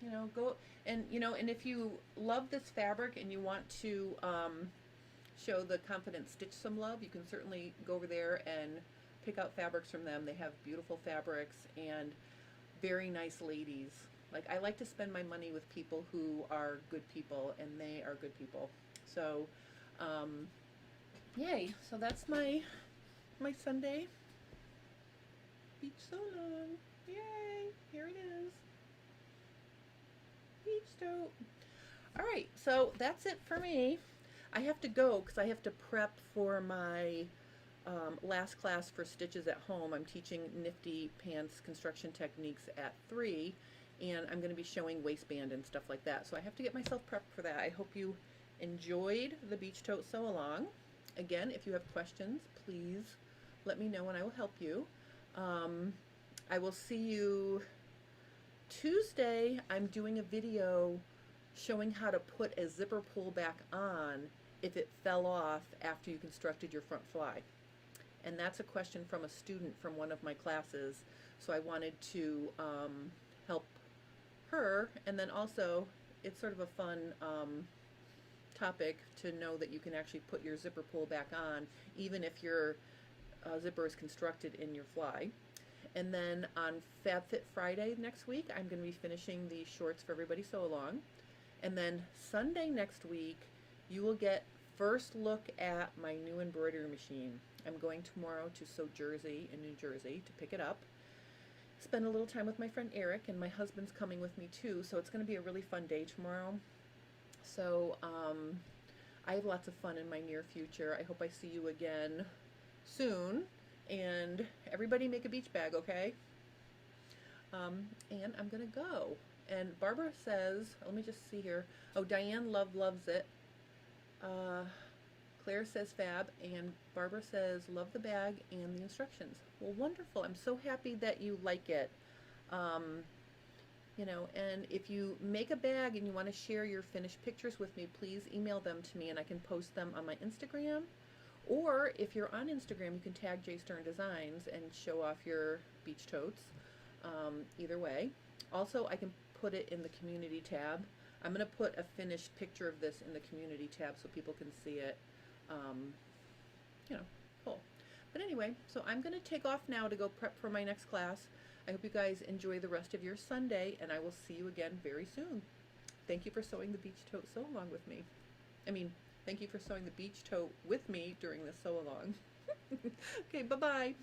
You know, go and and if you love this fabric and you want to show the Confident Stitch some love, you can certainly go over there and pick out fabrics from them. They have beautiful fabrics and very nice ladies. Like, I like to spend my money with people who are good people, and they are good people. So, yay. So that's my Sunday beach sew along. Yay. Here it is. Beach tote. All right. So that's it for me. I have to go because I have to prep for my last class for Stitches at Home. I'm teaching Nifty Pants construction techniques at 3, and I'm going to be showing waistband and stuff like that. So I have to get myself prepped for that. I hope you enjoyed the beach tote sew along. Again, if you have questions, please let me know and I will help you. I will see you Tuesday. I'm doing a video showing how to put a zipper pull back on if it fell off after you constructed your front fly. And that's a question from a student from one of my classes, so I wanted to help her, and then also it's sort of a fun topic to know that you can actually put your zipper pull back on even if your zipper is constructed in your fly. And then on FabFit Friday next week, I'm going to be finishing the shorts for Everybody Sew Along. And then Sunday next week, you will get first look at my new embroidery machine. I'm going tomorrow to Sew Jersey in New Jersey to pick it up. Spend a little time with my friend Eric, and my husband's coming with me too, so it's going to be a really fun day tomorrow. So I have lots of fun in my near future. I hope I see you again soon, and everybody make a beach bag, okay? And I'm going to go. And Barbara says, let me just see here. Oh, Diane loves it. Claire says fab, and Barbara says love the bag and the instructions. Well, wonderful. I'm so happy that you like it. You know, and if you make a bag and you want to share your finished pictures with me, please email them to me and I can post them on my Instagram. Or if you're on Instagram, you can tag J Stern Designs and show off your beach totes. Either way. Also, I can put it in the community tab. I'm going to put a finished picture of this in the community tab so people can see it. You know, cool. But anyway, so I'm going to take off now to go prep for my next class. I hope you guys enjoy the rest of your Sunday, and I will see you again very soon. Thank you for sewing the beach tote sew along with me. I mean, thank you for sewing the beach tote with me during the sew along. Okay, bye-bye.